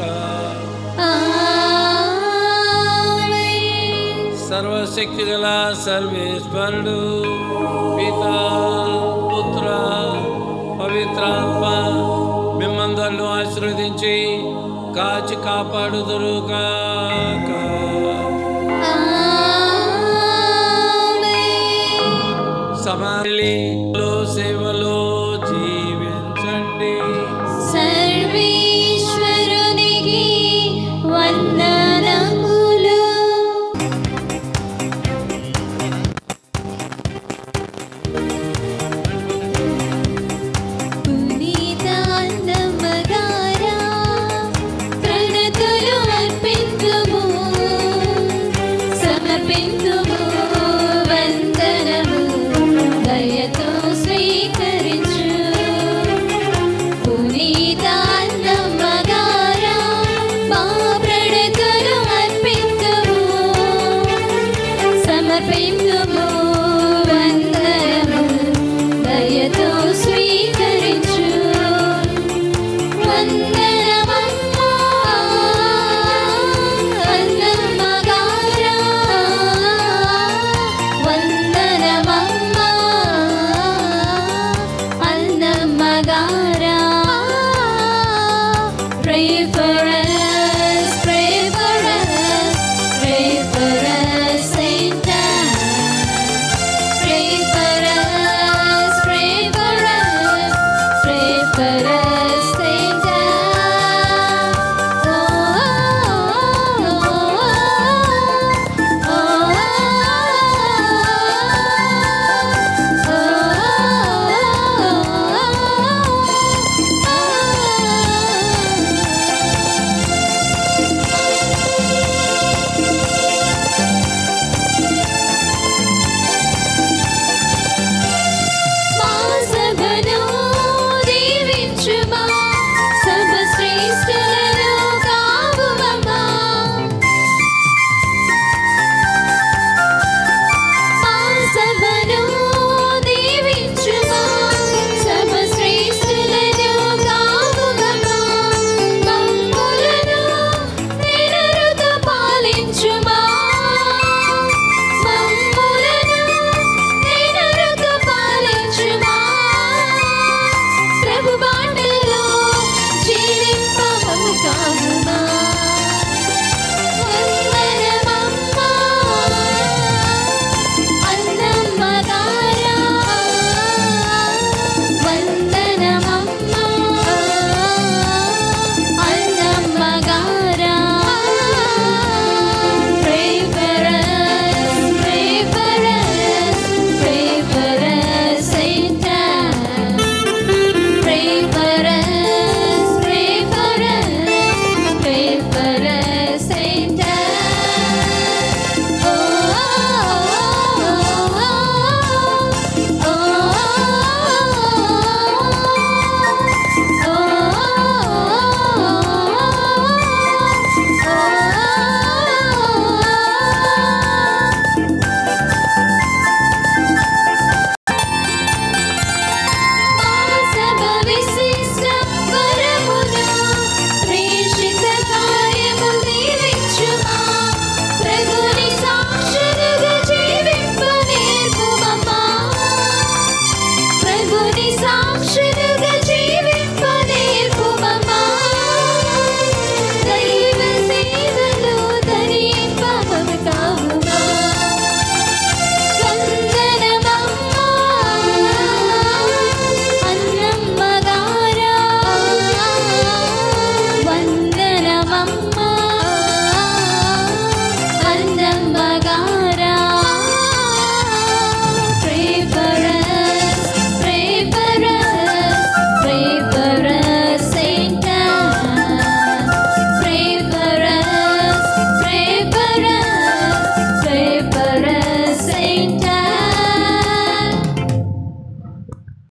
Speaker 2: సర్వశక్తి గల సర్వేశ్వరుడు పితా, పుత్ర, పవిత్రాత్మ మిమ్మందరిని ఆశీర్వదించి కాచి కాపాడుదురుగాక. సమాధిలో సేవలో జీవించండి.
Speaker 7: సర్వేశ్వరునికి వందనములు. పునీత అన్నమ్మగారా, ప్రణతులు అర్పింతుము, సమర్పింతుము వందనము, దయతో స్వీకరించు. పునీత అన్నమ్మగారా, మా ప్రణతులు అర్పింతుము, సమర్పింతుము వందనము, దయతో స్వీకరించు. వందనమమ్మా అన్నమ్మగారా, వందనమమ్మా అన్నమ్మగారా. Pray for us.